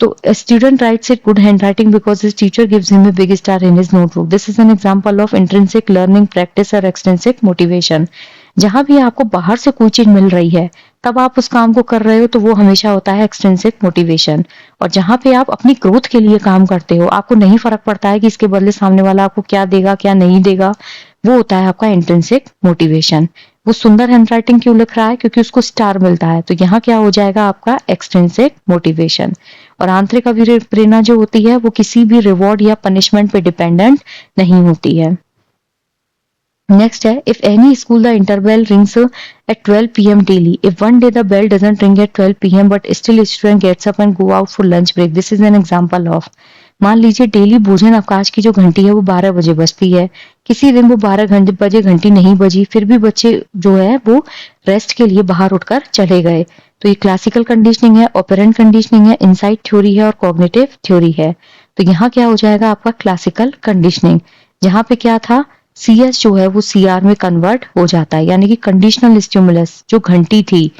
तो a student writes in good handwriting because his teacher gives him a big star in his notebook. This is an example of intrinsic learning practice or extrinsic motivation. जहां भी आपको बाहर से कोई चीज मिल रही है तब आप उस काम को कर रहे हो तो वो हमेशा होता है एक्सट्रिंसिक मोटिवेशन। और जहां पे आप अपनी ग्रोथ के लिए काम करते हो, आपको नहीं फर्क पड़ता है कि इसके बदले सामने वाला आपको क्या देगा क्या नहीं देगा, वो होता है आपका इंट्रिंसिक मोटिवेशन। वो सुंदर हैंडराइटिंग क्यों लिख रहा है, क्योंकि उसको स्टार मिलता है, तो यहाँ क्या हो जाएगा आपका एक्सट्रिंसिक मोटिवेशन। और आंतरिक प्रेरणा जो होती है वो किसी भी रिवॉर्ड या पनिशमेंट पे डिपेंडेंट नहीं होती है। नेक्स्ट है, if any school the interval rings at 12 p.m. daily. If one day the bell doesn't ring at 12 p.m. but still student gets up and go out for lunch break, this is an example of। मान लीजिए daily भोजन अवकाश की जो घंटी है वो 12 बजे बजती है, किसी दिन वो 12 बजे घंटी नहीं बजी, फिर भी बच्चे जो है वो रेस्ट के लिए बाहर उठकर चले गए। तो ये क्लासिकल कंडीशनिंग है, ऑपरेंट कंडीशनिंग है, इनसाइट थ्योरी है और कॉग्निटिव थ्योरी है। तो यहाँ क्या हो जाएगा आपका क्लासिकल कंडीशनिंग, जहां पे क्या था, CS जो है वो CR में कन्वर्ट हो जाता है, यानी कि कंडीशनल स्टिमुलस जो घंटी थी,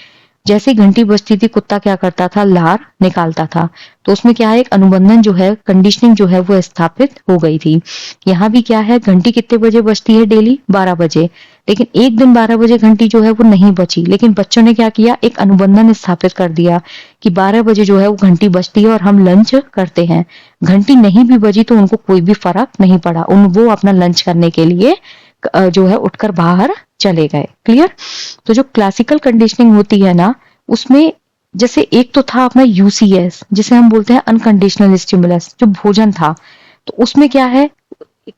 जैसे घंटी बजती थी कुत्ता क्या करता था, लार निकालता था। तो उसमें क्या है, एक अनुबंधन जो है, कंडीशनिंग जो है वो स्थापित हो गई थी। यहाँ भी क्या है, घंटी कितने बजे बजती है डेली, 12 बजे, लेकिन एक दिन 12 बजे घंटी जो है वो नहीं बची, लेकिन बच्चों ने क्या किया, एक अनुबंधन स्थापित कर दिया कि 12 बजे जो है वो घंटी बजती है और हम लंच करते हैं। घंटी नहीं भी बजी तो उनको कोई भी फर्क नहीं पड़ा, वो अपना लंच करने के लिए जो है उठकर बाहर चले गए। क्लियर? तो जो क्लासिकल कंडीशनिंग होती है ना, उसमें जैसे एक तो था अपना UCS जिसे हम बोलते हैं अनकंडीशनल स्टिमुलस, जो भोजन था, तो उसमें क्या है,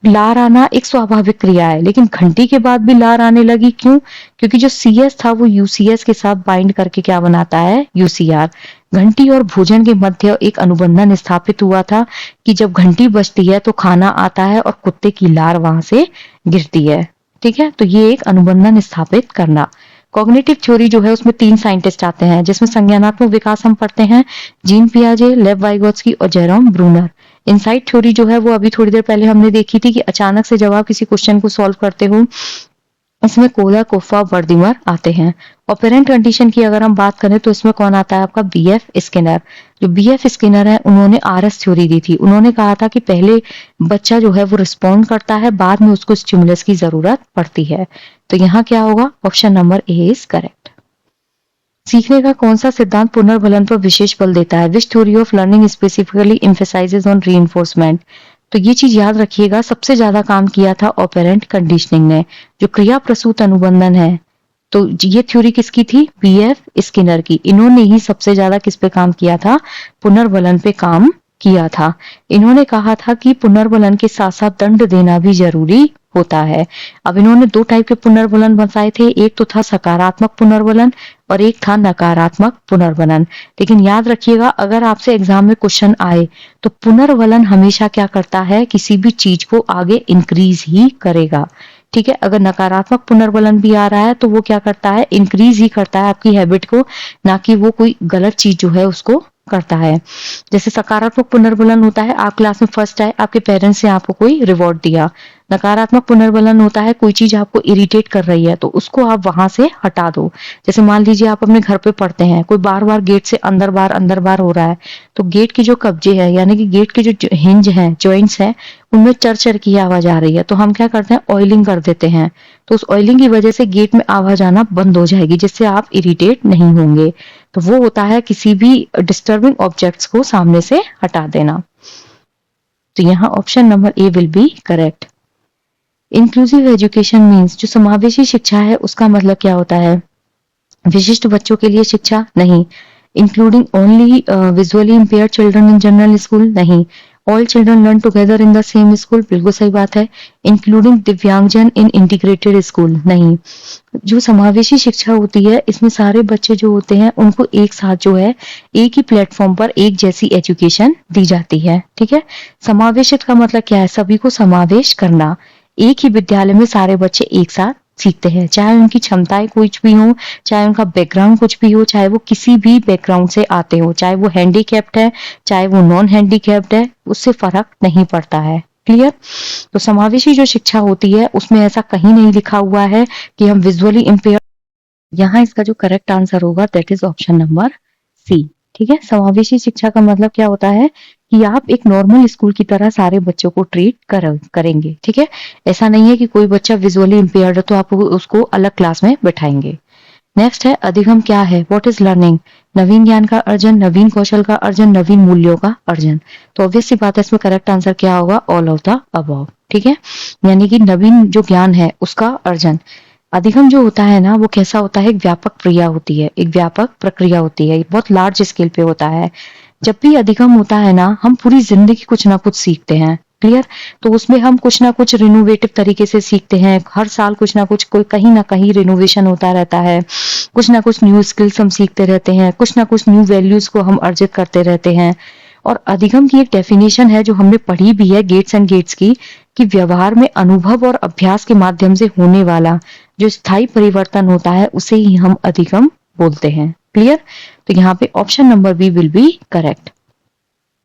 लार आना एक स्वाभाविक क्रिया है, लेकिन घंटी के बाद भी लार आने लगी, क्यों? क्योंकि जो CS था वो UCS के साथ बाइंड करके क्या बनाता है, UCR। घंटी और भोजन के मध्य एक अनुबंधन स्थापित हुआ था कि जब घंटी बजती है तो खाना आता है और कुत्ते की लार वहां से गिरती है। ठीक है, तो ये एक अनुबंधन स्थापित करना। कॉग्निटिव थ्योरी जो है उसमें 3 साइंटिस्ट आते हैं, जिसमें संज्ञानात्मक विकास हम पढ़ते हैं जीन पियाजे, लेव वाइगोत्स्की और जेरोम ब्रूनर। इनसाइट थ्योरी जो है वो अभी थोड़ी देर पहले हमने देखी थी कि अचानक से जब आप किसी क्वेश्चन को सॉल्व करते हो इसमें कोदा, कोफा, वर्दिमर आते हैं। ऑपरेंट कंडीशन की अगर हम बात करें तो इसमें कौन आता है आपका बीएफ स्किनर। जो बीएफ स्किनर है उन्होंने आरएस थ्योरी दी थी। उन्होंने कहा था कि पहले बच्चा जो है वो रिस्पॉन्ड करता है, बाद में उसको स्टिमुलस की जरूरत पड़ती है। तो यहाँ क्या होगा, option number A is correct. सीखने का कौन सा सिद्धांत पुनर्बलन पर विशेष बल देता है? विच theory of learning specifically emphasises on reinforcement. तो ये चीज याद रखिएगा, सबसे ज्यादा काम किया था ऑपरेंट कंडीशनिंग ने। जो क्रिया प्रसूत अनुबंधन है, तो ये थ्योरी किसकी थी? बीएफ स्किनर की। इन्होंने ही सबसे ज्यादा किस पे काम किया था? पुनर्बलन पे काम किया था। इन्होंने कहा था कि पुनर्बलन के साथ साथ दंड देना भी जरूरी होता है। अब इन्होंने दो टाइप के पुनर्बलन बताए थे, एक तो था सकारात्मक पुनर्बलन और एक था नकारात्मक पुनर्बलन। लेकिन याद रखिएगा, अगर आपसे एग्जाम में क्वेश्चन आए तो पुनर्बलन हमेशा क्या करता है? किसी भी चीज को आगे इंक्रीज ही करेगा। ठीक है, अगर नकारात्मक पुनर्बलन भी आ रहा है तो वो क्या करता है? इंक्रीज ही करता है आपकी हैबिट को, ना कि वो कोई गलत चीज जो है उसको करता है। जैसे सकारात्मक पुनर्बलन होता है, आप क्लास में फर्स्ट आए, आपके पेरेंट्स ने आपको कोई रिवॉर्ड दिया। नकारात्मक पुनर्बलन होता है, कोई चीज आपको इरिटेट कर रही है तो उसको आप वहां से हटा दो। जैसे मान लीजिए आप अपने घर पे पढ़ते हैं, कोई बार बार गेट से अंदर बार हो रहा है, तो गेट की जो कब्जे है यानी कि गेट के जो हिंज है, जॉइंट्स है, उनमें चर की आवाज आ रही है, तो हम क्या करते हैं? ऑयलिंग कर देते हैं। तो उस ऑयलिंग की वजह से गेट में आवाज आना बंद हो जाएगी, जिससे आप इरिटेट नहीं होंगे। तो वो होता है किसी भी डिस्टर्बिंग ऑब्जेक्ट्स को सामने से हटा देना। तो यहाँ option number A will be correct. Inclusive education means, जो समावेशी शिक्षा है उसका मतलब क्या होता है? विशिष्ट बच्चों के लिए शिक्षा नहीं। Including only visually impaired children in general school नहीं। All children learn together in the same school, बिल्कुल सही बात है। इंक्लूडिंग दिव्यांगजन इन इंटीग्रेटेड स्कूल नहीं। जो समावेशी शिक्षा होती है, इसमें सारे बच्चे जो होते हैं उनको एक साथ जो है एक ही प्लेटफॉर्म पर एक जैसी एजुकेशन दी जाती है। ठीक है, समावेशित का मतलब क्या है? सभी को समावेश करना। एक ही विद्यालय में सारे बच्चे एक साथ सीखते हैं, चाहे उनकी क्षमताएं कुछ भी हो, चाहे उनका बैकग्राउंड कुछ भी हो, चाहे वो किसी भी बैकग्राउंड से आते हो, चाहे वो हैंडीकैप्ड है, चाहे वो नॉन हैंडीकैप्ड है, उससे फर्क नहीं पड़ता है। क्लियर? तो समावेशी जो शिक्षा होती है उसमें ऐसा कहीं नहीं लिखा हुआ है कि हम विजुअली इम्पेयर। यहाँ इसका जो करेक्ट आंसर होगा that is option number C. ठीक है, समावेशी शिक्षा का मतलब क्या होता है कि आप एक नॉर्मल स्कूल की तरह सारे बच्चों को ट्रीट करेंगे। ठीक है, ऐसा नहीं है कि कोई बच्चा विजुअली इम्पेयर्ड है तो आप उसको अलग क्लास में बैठाएंगे। नेक्स्ट है अधिगम क्या है? What is learning? नवीन ज्ञान का अर्जन, नवीन कौशल का अर्जन, नवीन मूल्यों का अर्जन। तो ऑब्वियस सी बात है, इसमें करेक्ट आंसर क्या होगा? All of the above. ठीक है, यानी कि नवीन जो ज्ञान है उसका अर्जन। अधिगम जो होता है ना, वो कैसा होता है? एक व्यापक क्रिया होती है, एक व्यापक प्रक्रिया होती है, बहुत लार्ज स्केल पे होता है। जब भी अधिगम होता है ना, हम पूरी जिंदगी कुछ ना कुछ सीखते हैं। क्लियर? तो उसमें हम कुछ ना कुछ रिनोवेटिव तरीके से सीखते हैं, हर साल कुछ ना कुछ, कोई कहीं ना कहीं रिनोवेशन होता रहता है, कुछ ना कुछ न्यू स्किल्स हम सीखते रहते हैं, कुछ ना कुछ न्यू वैल्यूज को हम अर्जित करते रहते हैं। और अधिगम की एक डेफिनेशन है जो हमने पढ़ी भी है, गेट्स एंड गेट्स की, कि व्यवहार में अनुभव और अभ्यास के माध्यम से होने वाला जो स्थायी परिवर्तन होता है उसे ही हम अधिगम बोलते हैं। क्लियर? तो यहाँ पे option number B will be correct.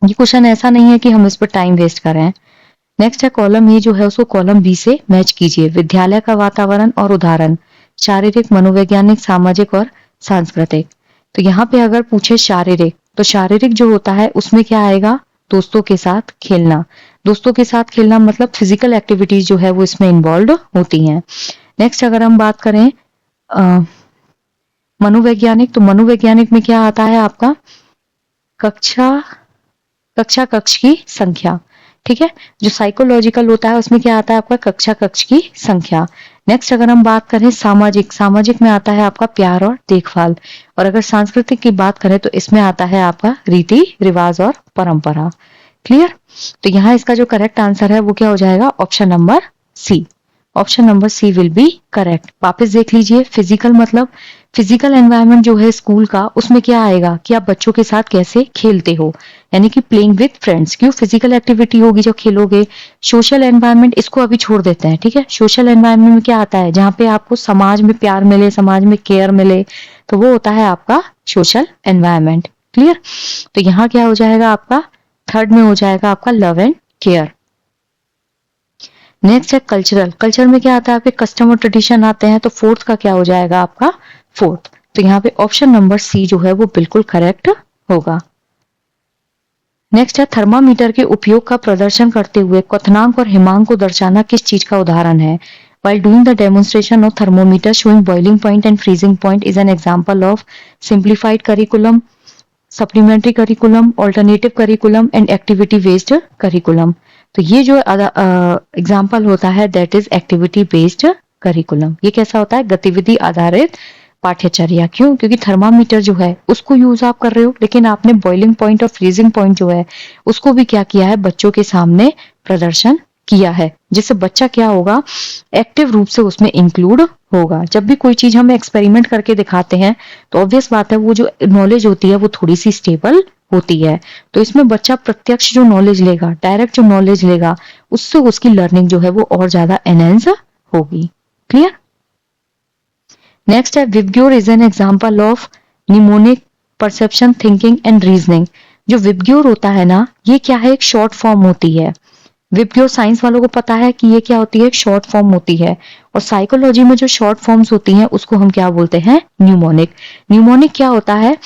ये क्वेश्चन ऐसा नहीं है कि हम इस पर टाइम वेस्ट करें। नेक्स्ट है कॉलम ए जो है उसको कॉलम बी से मैच कीजिए। विद्यालय का वातावरण और उदाहरण, शारीरिक, मनोवैज्ञानिक, सामाजिक और सांस्कृतिक। तो यहाँ पे अगर पूछे शारीरिक, तो शारीरिक जो होता है उसमें क्या आएगा? दोस्तों के साथ खेलना। दोस्तों के साथ खेलना मतलब फिजिकल एक्टिविटीज जो है वो इसमें इन्वॉल्व होती हैं। नेक्स्ट अगर हम बात करें मनोवैज्ञानिक, तो मनोवैज्ञानिक में क्या आता है आपका? कक्ष की संख्या। ठीक है, जो साइकोलॉजिकल होता है उसमें क्या आता है आपका? कक्ष की संख्या। नेक्स्ट अगर हम बात करें सामाजिक, सामाजिक में आता है आपका प्यार और देखभाल। और अगर सांस्कृतिक की बात करें तो इसमें आता है आपका रीति रिवाज और परंपरा। क्लियर? तो यहाँ इसका जो करेक्ट आंसर है वो क्या हो जाएगा? Option number C. Option number C will be correct. वापस देख लीजिए, फिजिकल मतलब फिजिकल एनवायरनमेंट जो है स्कूल का, उसमें क्या आएगा कि आप बच्चों के साथ कैसे खेलते हो, यानी कि प्लेइंग विद फ्रेंड्स। क्यों? फिजिकल एक्टिविटी होगी जो खेलोगे। सोशल एनवायरनमेंट, इसको अभी छोड़ देते हैं। ठीक है, सोशल एनवायरनमेंट में क्या आता है? जहाँ पे आपको समाज में प्यार मिले, समाज में केयर मिले, तो वो होता है आपका सोशल एनवायरनमेंट। क्लियर? तो यहाँ क्या हो जाएगा आपका? थर्ड में हो जाएगा आपका लव एंड केयर। नेक्स्ट है कल्चरल। कल्चर में क्या आता है आपके कस्टम और ट्रेडिशन आते हैं, तो फोर्थ का क्या हो जाएगा आपका फोर्थ। तो यहाँ पे ऑप्शन नंबर सी जो है वो बिल्कुल करेक्ट होगा। नेक्स्ट है थर्मामीटर के उपयोग का प्रदर्शन करते हुए क्वथनांक और हिमांक को दर्शाना किस चीज का उदाहरण है। While doing the demonstration of thermometer showing boiling point and freezing point is an example of simplified curriculum, supplementary curriculum, alternative curriculum and activity based curriculum। तो ये जो एग्जाम्पल होता है that is activity based curriculum. ये कैसा होता है, गतिविधि आधारित पाठ्यचर्या। क्यों, क्योंकि थर्मामीटर जो है उसको यूज आप कर रहे हो, लेकिन आपने बॉइलिंग पॉइंट और फ्रीजिंग पॉइंट जो है उसको भी क्या किया है, बच्चों के सामने प्रदर्शन किया है, जिससे बच्चा क्या होगा, एक्टिव रूप से उसमें इंक्लूड होगा। जब भी कोई चीज हम एक्सपेरिमेंट करके दिखाते हैं तो ऑब्वियस बात है वो जो नॉलेज होती है वो थोड़ी सी स्टेबल होती है। तो इसमें बच्चा प्रत्यक्ष जो नॉलेज लेगा, डायरेक्ट जो नॉलेज लेगा, उससे उसकी लर्निंग जो है वो और ज्यादा एनहेंस होगी। क्लियर। नेक्स्ट है VIBGYOR is an example of mnemonic perception thinking and reasoning. जो विबग्योर होता है ना, ये क्या है, एक शॉर्ट फॉर्म होती है। विबग्योर साइंस वालों को पता है कि ये क्या होती है, एक शॉर्ट फॉर्म होती है। और साइकोलॉजी में जो शॉर्ट फॉर्म्स होती हैं उसको हम क्या बोलते हैं, न्यूमोनिक। न्यूमोनिक क्या होता है,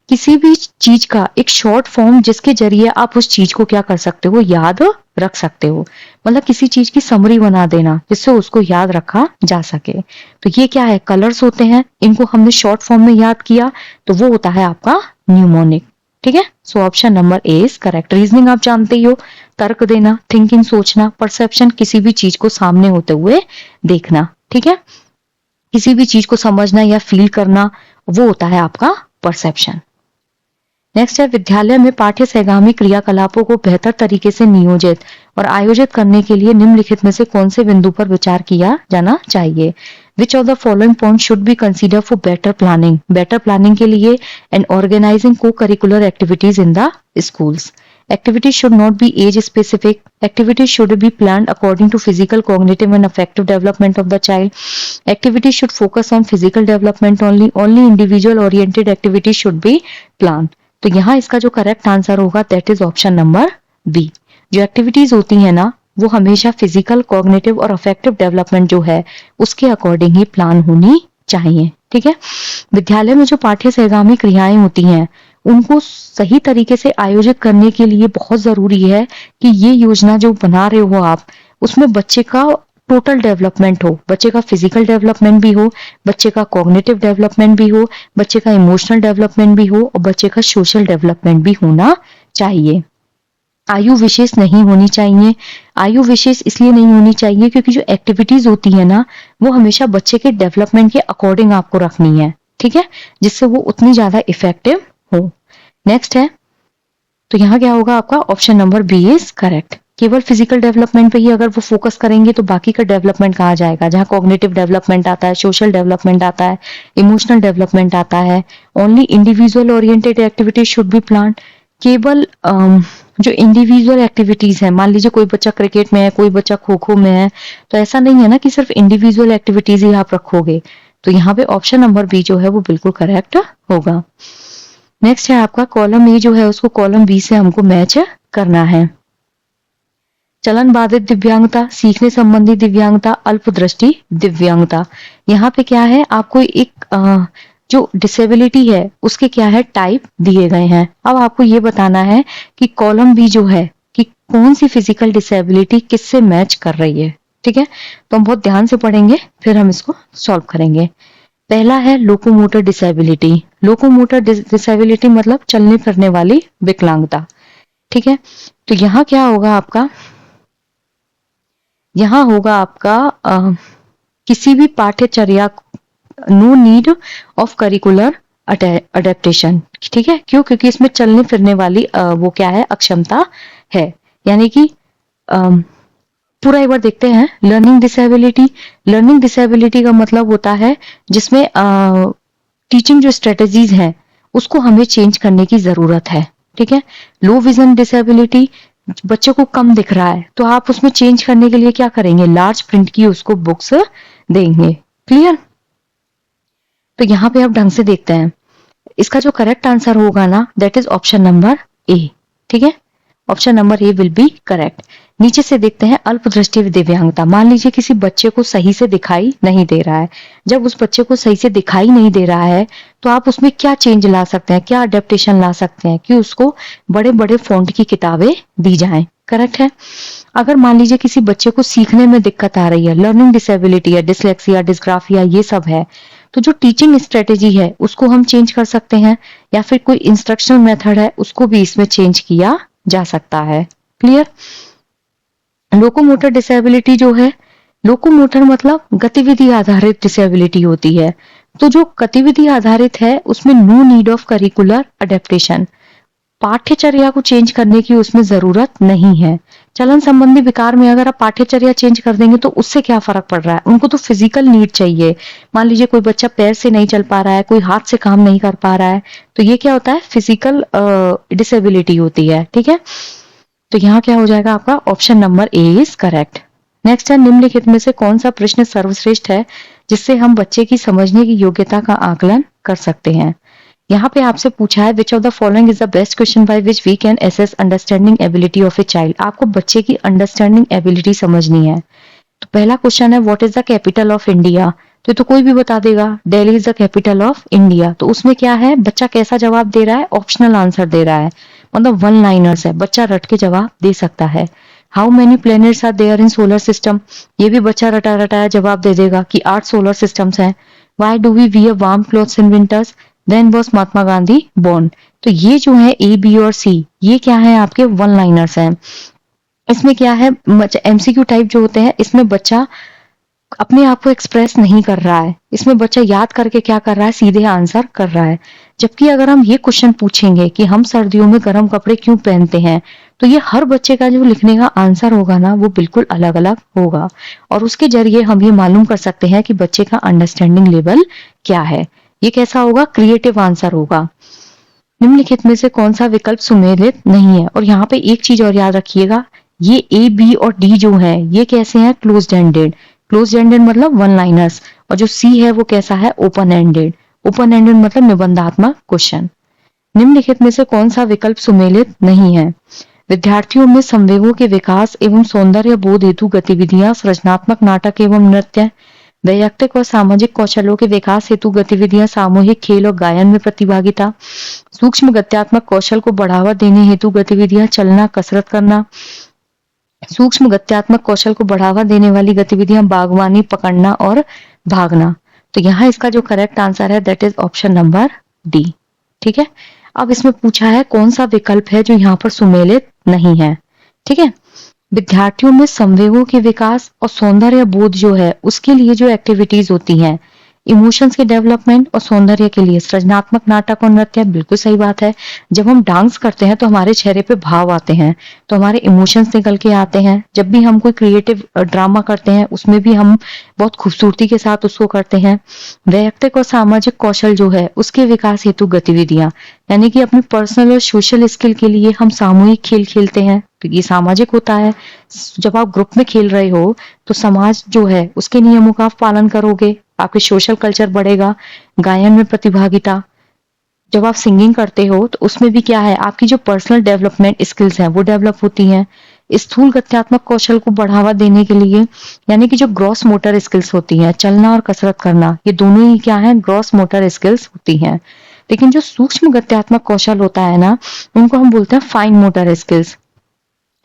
किसी भी चीज का एक शॉर्ट फॉर्म जिसके जरिए आप उस चीज को क्या कर सकते हो, याद रख सकते हो। मतलब किसी चीज की समरी बना देना जिससे उसको याद रखा जा सके। तो ये क्या है, कलर्स होते हैं, इनको हमने शॉर्ट फॉर्म में याद किया तो वो होता है आपका न्यूमोनिक। ठीक है, so option number A is correct. Reasoning आप जानते ही हो, तर्क देना, थिंकिंग सोचना, परसेप्शन किसी भी चीज को सामने होते हुए देखना। ठीक है, किसी भी चीज को समझना या फील करना, वो होता है आपका परसेप्शन। नेक्स्ट है विद्यालय में पाठ्य सहगामी क्रियाकलापों को बेहतर तरीके से नियोजित और आयोजित करने के लिए निम्नलिखित में से कौन से बिंदु पर विचार किया जाना चाहिए। Which of the following points should be considered for better planning? Better planning के लिए and organizing co-curricular activities in the schools. Activities should not be age specific. Activities should be planned according to physical, cognitive and affective development of the child. Activities should focus on physical development only. Only individual oriented activities should be planned. तो यहाँ इसका जो correct answer होगा that is option number B. जो activities होती है ना वो हमेशा फिजिकल, कॉग्निटिव और अफेक्टिव डेवलपमेंट जो है उसके अकॉर्डिंग ही प्लान होनी चाहिए। ठीक है, विद्यालय में जो पाठ्य सहगामी क्रियाएं होती हैं उनको सही तरीके से आयोजित करने के लिए बहुत जरूरी है कि ये योजना जो बना रहे हो आप उसमें बच्चे का टोटल डेवलपमेंट हो, बच्चे का फिजिकल डेवलपमेंट भी हो, बच्चे का कॉग्निटिव डेवलपमेंट भी हो, बच्चे का इमोशनल डेवलपमेंट भी हो और बच्चे का सोशल डेवलपमेंट भी होना चाहिए। आयु विशेष नहीं होनी चाहिए। आयु विशेष इसलिए नहीं होनी चाहिए क्योंकि जो एक्टिविटीज होती है ना वो हमेशा बच्चे के डेवलपमेंट के अकॉर्डिंग आपको रखनी है। ठीक है, जिससे वो उतनी ज्यादा इफेक्टिव हो। नेक्स्ट है, तो यहाँ क्या होगा आपका option number B is correct. केवल फिजिकल डेवलपमेंट पे ही अगर वो फोकस करेंगे तो बाकी का डेवलपमेंट कहाँ जाएगा, जहाँ कॉग्निटिव डेवलपमेंट आता है, सोशल डेवलपमेंट आता है, इमोशनल डेवलपमेंट आता है। Only individual oriented activities should be plan. केवल जो इंडिविजुअल एक्टिविटीज है, मान लीजिए कोई बच्चा क्रिकेट में है, कोई बच्चा खो खो में है, तो ऐसा नहीं है ना कि सिर्फ इंडिविजुअल एक्टिविटीज ही आप रखोगे। तो यहाँ पे ऑप्शन नंबर बी जो है वो बिल्कुल करेक्ट होगा। नेक्स्ट है आपका कॉलम ए जो है उसको कॉलम बी से हमको मैच करना है। चलन बाधित दिव्यांगता, सीखने संबंधी दिव्यांगता, अल्पदृष्टि दिव्यांगता। यहाँ पे क्या है, आपको एक जो डिसेबिलिटी है उसके क्या है टाइप दिए गए हैं। अब आपको ये बताना है कि कॉलम बी जो है कि कौन सी फिजिकल डिसेबिलिटी किससे मैच कर रही है। ठीक है, तो हम बहुत ध्यान से पढ़ेंगे फिर हम इसको सॉल्व करेंगे। पहला है लोकोमोटर डिसेबिलिटी। लोकोमोटर डिसेबिलिटी मतलब चलने फिरने वाली विकलांगता। ठीक है, तो यहाँ क्या होगा आपका, यहाँ होगा आपका किसी भी पाठ्यचर्या, no need of curricular adaptation. ठीक है, क्यों, क्योंकि इसमें चलने फिरने वाली वो क्या है, अक्षमता है। यानी कि पूरा एक बार देखते हैं। लर्निंग डिसेबिलिटी, लर्निंग डिसेबिलिटी का मतलब होता है जिसमें टीचिंग जो स्ट्रेटेजीज हैं उसको हमें चेंज करने की जरूरत है। ठीक है, लो विजन डिसेबिलिटी, बच्चे को कम दिख रहा है तो आप उसमें चेंज करने के लिए क्या करेंगे, लार्ज प्रिंट की उसको बुक्स देंगे। क्लियर, तो यहाँ पे आप ढंग से देखते हैं। इसका जो करेक्ट आंसर होगा ना that is option number A. ठीक है, option number A will be correct. नीचे से देखते हैं अल्प दृष्टि दिव्यांगता। मान लीजिए किसी बच्चे को सही से दिखाई नहीं दे रहा है। जब उस बच्चे को सही से दिखाई नहीं दे रहा है तो आप उसमें क्या चेंज ला सकते हैं, क्या अडेप्टेशन ला सकते हैं कि उसको बड़े बड़े फॉन्ट की किताबें दी जाएं। करेक्ट है। अगर मान लीजिए किसी बच्चे को सीखने में दिक्कत आ रही है, लर्निंग डिसेबिलिटी है, डिसलेक्सिया, डिस्ग्राफिया, ये सब है, तो जो टीचिंग स्ट्रेटेजी है उसको हम चेंज कर सकते हैं, या फिर कोई इंस्ट्रक्शनल मेथड है उसको भी इसमें चेंज किया जा सकता है। क्लियर। लोकोमोटर डिसेबिलिटी जो है, लोकोमोटर मतलब गतिविधि आधारित डिसेबिलिटी होती है। तो जो गतिविधि आधारित है उसमें no need of curricular adaptation, पाठ्यचर्या को चेंज करने की उसमें जरूरत नहीं है। चलन संबंधी विकार में अगर आप पाठ्यचर्या चेंज कर देंगे तो उससे क्या फर्क पड़ रहा है, उनको तो फिजिकल नीड चाहिए। मान लीजिए कोई बच्चा पैर से नहीं चल पा रहा है, कोई हाथ से काम नहीं कर पा रहा है, तो ये क्या होता है, फिजिकल डिसेबिलिटी होती है। ठीक है, तो यहाँ क्या हो जाएगा आपका option number A is correct. Next है, निम्नलिखित में से कौन सा प्रश्न सर्वश्रेष्ठ है जिससे हम बच्चे की समझने की योग्यता का आकलन कर सकते हैं। यहाँ पे आपसे पूछा है which of the following is the best question by which we can assess understanding ability of a child. आपको बच्चे की अंडरस्टैंडिंग एबिलिटी समझनी है। तो पहला क्वेश्चन है what is the capital of India. तो कोई भी बता देगा Delhi is the capital of India. तो उसमें क्या है, बच्चा कैसा जवाब दे रहा है, ऑप्शनल आंसर दे रहा है, मतलब वन लाइनर्स है, बच्चा रट के जवाब दे सकता है। How many planets are there in solar system, ये भी बच्चा रटा रटाया जवाब दे देगा कि 8 सोलर सिस्टम्स हैं। Why do we wear warm clothes in winters, then was Mahatma Gandhi born. तो ये जो है ए, बी और सी, ये क्या है आपके वन लाइनर्स हैं। इसमें क्या है, एमसीक्यू टाइप जो होते हैं इसमें बच्चा अपने आप को एक्सप्रेस नहीं कर रहा है, इसमें बच्चा याद करके क्या कर रहा है, सीधे आंसर कर रहा है। जबकि अगर हम ये क्वेश्चन पूछेंगे कि हम सर्दियों में गर्म कपड़े क्यों पहनते हैं, तो ये हर बच्चे का जो लिखने का आंसर होगा ना वो बिल्कुल अलग अलग होगा, और उसके जरिए हम ये मालूम कर सकते हैं कि बच्चे का अंडरस्टैंडिंग लेवल क्या है। ये कैसा होगा, क्रिएटिव आंसर होगा। निम्नलिखित में से कौन सा विकल्प सुमेलित नहीं है। और यहाँ पे एक चीज और याद रखिएगा, ये ए, बी और डी जो है ये कैसे हैं, क्लोज्ड एंडेड। क्लोज्ड एंडेड मतलब वन लाइनर्स, और जो सी है वो कैसा है, ओपन एंडेड। ओपन एंडेड मतलब निबंधात्मक क्वेश्चन। निम्नलिखित में से कौन सा विकल्प सुमेलित नहीं है। विद्यार्थियों में संवेगों के विकास एवं सौंदर्य बोध हेतु गतिविधियां, सृजनात्मक नाटक एवं नृत्य, वैयक्तिक और सामाजिक कौशलों के विकास हेतु गतिविधियां, सामूहिक खेल और गायन में प्रतिभागिता, सूक्ष्म गत्यात्मक कौशल को बढ़ावा देने हेतु गतिविधियां, चलना, कसरत करना, सूक्ष्म गत्यात्मक कौशल को बढ़ावा देने वाली गतिविधियां, बागवानी, पकड़ना और भागना। तो यहाँ इसका जो करेक्ट आंसर है that is option number D. ठीक है, अब इसमें पूछा है कौन सा विकल्प है जो यहाँ पर सुमेलित नहीं है। ठीक है, विद्यार्थियों में संवेगों के विकास और सौंदर्य बोध जो है उसके लिए जो एक्टिविटीज होती हैं, इमोशंस के डेवलपमेंट और सौंदर्य के लिए सृजनात्मक नाटक और नृत्य, बिल्कुल सही बात है। जब हम डांस करते हैं तो हमारे चेहरे पे भाव आते हैं, तो हमारे इमोशंस निकल के आते हैं। जब भी हम कोई क्रिएटिव ड्रामा करते हैं उसमें भी हम बहुत खूबसूरती के साथ उसको करते हैं। वैयक्तिक और सामाजिक कौशल जो है उसके विकास हेतु गतिविधियां, यानी कि अपनी पर्सनल और सोशल स्किल के लिए हम सामूहिक खेल खेलते हैं, तो ये सामाजिक होता है। जब आप ग्रुप में खेल रहे हो तो समाज जो है उसके नियमों का आप पालन करोगे, आपके सोशल कल्चर बढ़ेगा। गायन में प्रतिभागिता, जब आप सिंगिंग करते हो तो उसमें भी क्या है, आपकी जो पर्सनल डेवलपमेंट स्किल्स हैं वो डेवलप होती हैं। स्थूल गत्यात्मक कौशल को बढ़ावा देने के लिए, यानी कि जो ग्रॉस मोटर स्किल्स होती हैं, चलना और कसरत करना, ये दोनों ही क्या है, ग्रॉस मोटर स्किल्स होती हैं। लेकिन जो सूक्ष्म गत्यात्मक कौशल होता है ना, उनको हम बोलते हैं फाइन मोटर स्किल्स।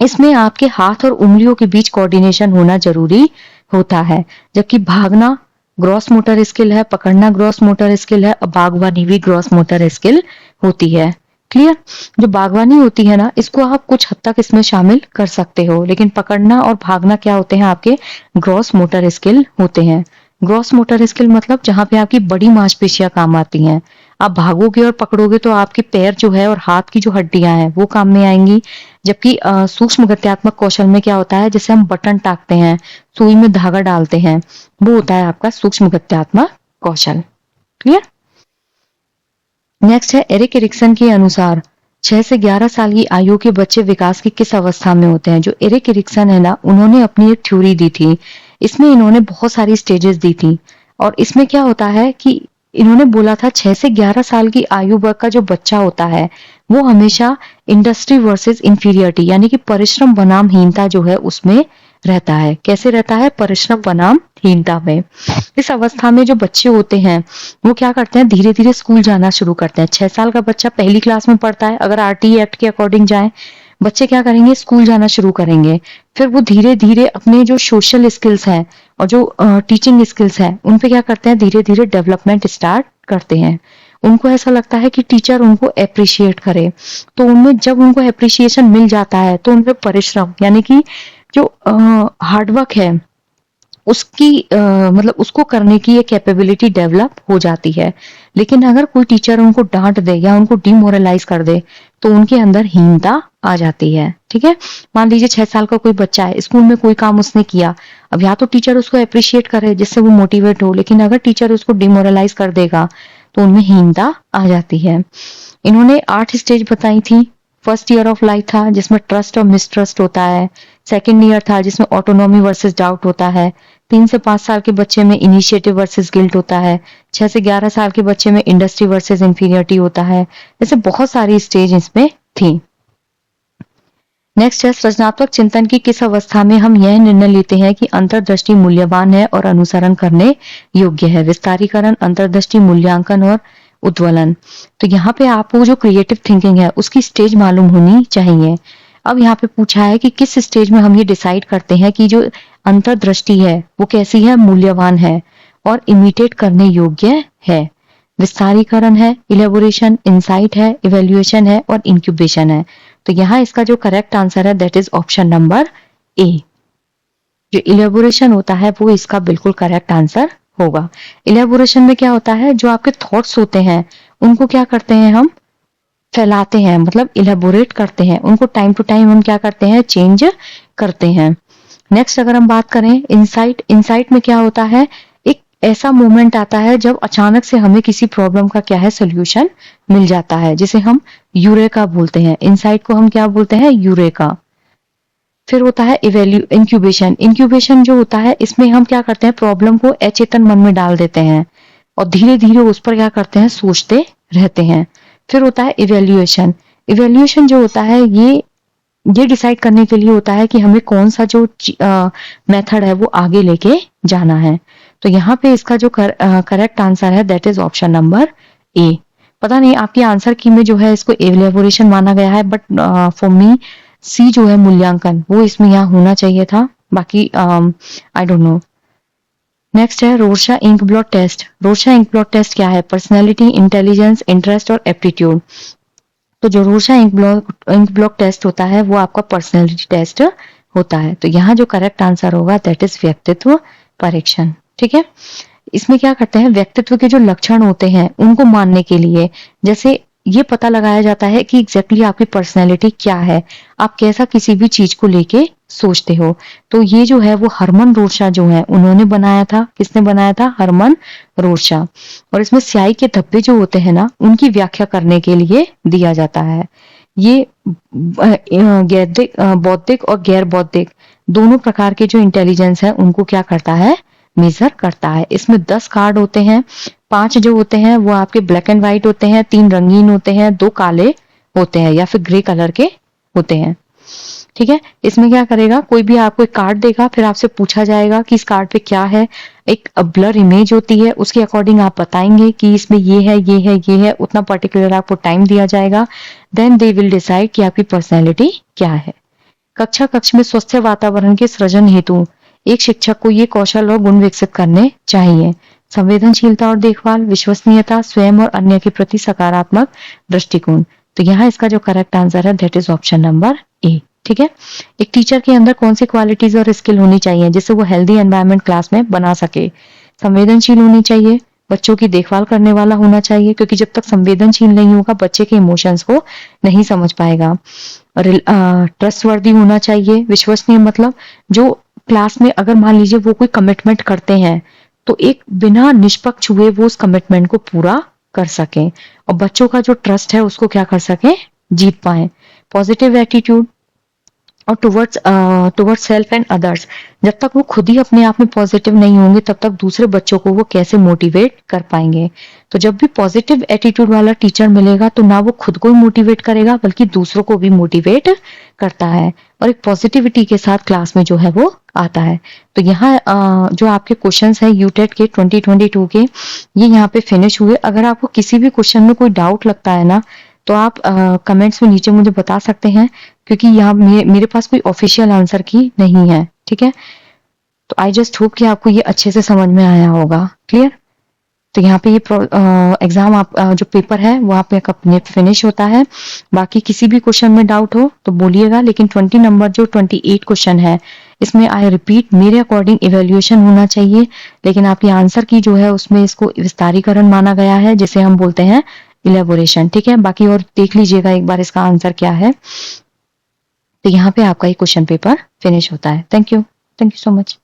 इसमें आपके हाथ और उंगलियों के बीच कोऑर्डिनेशन होना जरूरी होता है। जबकि भागना ग्रॉस मोटर स्किल है, पकड़ना ग्रॉस मोटर स्किल है, और बागवानी भी ग्रॉस मोटर स्किल होती है। क्लियर। जो बागवानी होती है ना, इसको आप कुछ हद तक इसमें शामिल कर सकते हो, लेकिन पकड़ना और भागना क्या होते हैं, आपके ग्रॉस मोटर स्किल होते हैं। ग्रॉस मोटर स्किल मतलब जहां पे आपकी बड़ी मांसपेशियां काम आती हैं। आप भागोगे और पकड़ोगे तो आपके पैर जो है और हाथ की जो हड्डियां हैं वो काम में आएंगी। जबकि सूक्ष्म गत्यात्मक कौशल में क्या होता है, जैसे हम बटन टाकते हैं, सुई में धागा डालते हैं, वो होता है आपका सूक्ष्म गत्यात्मक कौशल। क्लियर। नेक्स्ट है, एरिक एरिक्सन के अनुसार 6 से 11 साल की आयु के बच्चे विकास की किस अवस्था में होते हैं। जो एरिक एरिक्सन है ना, उन्होंने अपनी एक थ्योरी दी थी, इसमें इन्होंने बहुत सारी स्टेजेस दी थी। और इसमें क्या होता है कि इन्होंने बोला था 6 से 11 साल की आयु वर्ग का जो बच्चा होता है वो हमेशा इंडस्ट्री वर्सेस इंफीरियरिटी यानी कि परिश्रम बनाम हीनता जो है उसमें रहता है। कैसे रहता है? परिश्रम बनाम हीनता में। इस अवस्था में जो बच्चे होते हैं वो क्या करते हैं, धीरे धीरे स्कूल जाना शुरू करते हैं। 6 साल का बच्चा पहली क्लास में पढ़ता है, अगर आरटीई एक्ट के अकॉर्डिंग जाए, बच्चे क्या करेंगे, स्कूल जाना शुरू करेंगे। फिर वो धीरे धीरे अपने जो सोशल स्किल्स हैं और जो टीचिंग स्किल्स हैं उन पे क्या करते हैं, धीरे धीरे डेवलपमेंट स्टार्ट करते हैं। उनको ऐसा लगता है कि टीचर उनको अप्रिशिएट करे, तो उनमें जब उनको अप्रिशिएशन मिल जाता है तो उनमें परिश्रम यानी कि जो हार्डवर्क है उसकी मतलब उसको करने की एक कैपेबिलिटी डेवलप हो जाती है। लेकिन अगर कोई टीचर उनको डांट दे या उनको डिमोरलाइज कर दे तो उनके अंदर हीनता आ जाती है। ठीक है, मान लीजिए 6 साल का कोई बच्चा है, स्कूल में कोई काम उसने किया, अब या तो टीचर उसको अप्रिशिएट करे जिससे वो मोटिवेट हो, लेकिन अगर टीचर उसको डिमोरलाइज कर देगा तो उनमें हीनता आ जाती है। इन्होंने 8 स्टेज बताई थी। फर्स्ट ईयर ऑफ लाइफ था जिसमें ट्रस्ट और मिसट्रस्ट होता है। सेकेंड ईयर था जिसमें ऑटोनॉमी वर्सेस डाउट होता है। 3 से 5 साल के बच्चे में इनिशिएटिव वर्सेस गिल्ट होता है। 6 से 11 साल के बच्चे में इंडस्ट्री वर्सेस इंफीरियरिटी होता है। जैसे बहुत सारी स्टेज इसमें थी। नेक्स्ट है, सृजनात्मक चिंतन की किस अवस्था में हम यह निर्णय लेते हैं कि अंतर्दृष्टि मूल्यवान है और अनुसरण करने योग्य है? विस्तारीकरण, अंतर्दृष्टि, मूल्यांकन और उद्वलन। तो यहाँ पे आपको जो क्रिएटिव थिंकिंग है उसकी स्टेज मालूम होनी चाहिए। अब यहाँ पे पूछा है कि किस स्टेज में हम ये डिसाइड करते हैं कि जो अंतर्दृष्टि है वो कैसी है, मूल्यवान है और इमिटेट करने योग्य है। विस्तारीकरण है, इलेबोरेशन, इंसाइट है, इवेल्युएशन है और इंक्यूबेशन है। तो यहाँ इसका जो करेक्ट आंसर है that is option number A. जो इलेबोरेशन होता है वो इसका बिल्कुल करेक्ट आंसर होगा। इलेबोरेशन में क्या होता है, जो आपके थॉट्स होते हैं उनको क्या करते हैं, हम फैलाते हैं, मतलब इलेबोरेट करते हैं उनको, टाइम टू टाइम हम क्या करते हैं, चेंज करते हैं। नेक्स्ट अगर हम बात करें इंसाइट, इंसाइट में क्या होता है, एक ऐसा मोमेंट आता है जब अचानक से हमें किसी प्रॉब्लम का क्या है, सोल्यूशन मिल जाता है, जिसे हम यूरेका बोलते हैं। इंसाइट को हम क्या बोलते हैं, यूरेका। फिर होता है इंक्यूबेशन। इंक्यूबेशन जो होता है इसमें हम क्या करते हैं, प्रॉब्लम को अचेतन मन में डाल देते हैं और धीरे धीरे उस पर क्या करते हैं, सोचते रहते हैं। फिर होता है इवेल्युएशन। इवेल्युएशन जो होता है ये डिसाइड करने के लिए होता है कि हमें कौन सा जो मेथड है वो आगे लेके जाना है। तो यहाँ पे इसका जो करेक्ट आंसर है that is option number A. पता नहीं आपके आंसर की में जो है इसको एवेल्युएशन माना गया है, बट फॉर मी सी जो है मूल्यांकन वो इसमें यहाँ होना चाहिए था, बाकी आई डोंट नो। नेक्स्ट है Rorschach ink blot test. Rorschach ink blot test क्या है, पर्सनैलिटी, इंटेलिजेंस, इंटरेस्ट और एप्टीट्यूड। तो जो रोर्शा इंक ब्लॉक टेस्ट होता है वो आपका पर्सनैलिटी टेस्ट होता है। तो यहाँ जो करेक्ट आंसर होगा दैट इज व्यक्तित्व परीक्षण। ठीक है, इसमें क्या करते हैं, व्यक्तित्व के जो लक्षण होते हैं उनको मानने के लिए जैसे ये पता लगाया जाता है कि एग्जैक्टली आपकी पर्सनैलिटी क्या है, आप कैसा किसी भी चीज को लेके सोचते हो। तो ये जो है वो हरमन रोर्शा जो है उन्होंने बनाया था। किसने बनाया था, हरमन रोर्शा। और इसमें स्याही के धब्बे जो होते हैं ना उनकी व्याख्या करने के लिए दिया जाता है। ये बौद्धिक और गैर बौद्धिक दोनों प्रकार के जो इंटेलिजेंस है उनको क्या करता है, मेजर करता है। इसमें 10 कार्ड होते हैं, 5 जो होते हैं वो आपके ब्लैक एंड व्हाइट होते हैं, 3 रंगीन होते हैं, 2 काले होते हैं या फिर ग्रे कलर के होते हैं। ठीक है, इसमें क्या करेगा, कोई भी आपको एक कार्ड देगा, फिर आपसे पूछा जाएगा कि इस कार्ड पे क्या है, एक ब्लर इमेज होती है, उसके अकॉर्डिंग आप बताएंगे कि इसमें ये है, ये है, ये है, उतना पर्टिकुलर आपको टाइम दिया जाएगा। देन दे विल डिसाइड कि आपकी पर्सनैलिटी क्या है। कक्ष में स्वस्थ वातावरण के सृजन हेतु एक शिक्षक को ये कौशल और गुण विकसित करने चाहिए। संवेदनशीलता और देखभाल, विश्वसनीयता, स्वयं और अन्य के प्रति सकारात्मक दृष्टिकोण। तो यहाँ इसका जो करेक्ट आंसर है that is option number A. ठीक है, एक टीचर के अंदर कौन सी क्वालिटीज और स्किल होनी चाहिए जिससे वो हेल्दी एनवायरनमेंट क्लास में बना सके। संवेदनशील होनी चाहिए, बच्चों की देखभाल करने वाला होना चाहिए, क्योंकि जब तक संवेदनशील नहीं होगा बच्चे के इमोशंस को नहीं समझ पाएगा। ट्रस्टवर्दी होना चाहिए, विश्वसनीय मतलब जो क्लास में अगर मान लीजिए वो कोई कमिटमेंट करते हैं तो एक बिना निष्पक्ष हुए वो उस कमिटमेंट को पूरा कर सके और बच्चों का जो ट्रस्ट है उसको क्या कर सके, जीत पाए। पॉजिटिव एटीट्यूड, और टुवर्ड्स सेल्फ एंड अदर्स, जब तक वो खुद ही अपने आप में पॉजिटिव नहीं होंगे तब तक दूसरे बच्चों को वो कैसे मोटिवेट कर पाएंगे। तो जब भी पॉजिटिव एटीट्यूड वाला टीचर मिलेगा तो ना वो खुद को ही मोटिवेट करेगा बल्कि दूसरों को भी मोटिवेट करता है और एक पॉजिटिविटी के साथ क्लास में जो है वो आता है। तो यहाँ जो आपके क्वेश्चंस है यूटेट के 2022 के, ये यहाँ पे फिनिश हुए। अगर आपको किसी भी क्वेश्चन में कोई डाउट लगता है ना तो आप कमेंट्स में नीचे मुझे बता सकते हैं, क्योंकि यहाँ मेरे पास कोई ऑफिशियल आंसर की नहीं है, ठीक है। तो आई जस्ट होप कि आपको ये अच्छे से समझ में आया होगा। क्लियर? तो यहाँ पे ये एग्जाम आप जो पेपर है वो आप अपने फिनिश होता है। बाकी किसी भी क्वेश्चन में डाउट हो तो बोलिएगा, लेकिन 20 नंबर जो 28 क्वेश्चन है इसमें आई रिपीट मेरे अकॉर्डिंग इवेल्युएशन होना चाहिए, लेकिन आपके आंसर की जो है उसमें इसको विस्तारीकरण माना गया है जिसे हम बोलते हैं इलेबोरेशन, ठीक है। बाकी और देख लीजिएगा एक बार इसका आंसर क्या है। तो यहाँ पे आपका ये क्वेश्चन पेपर फिनिश होता है। Thank you so much.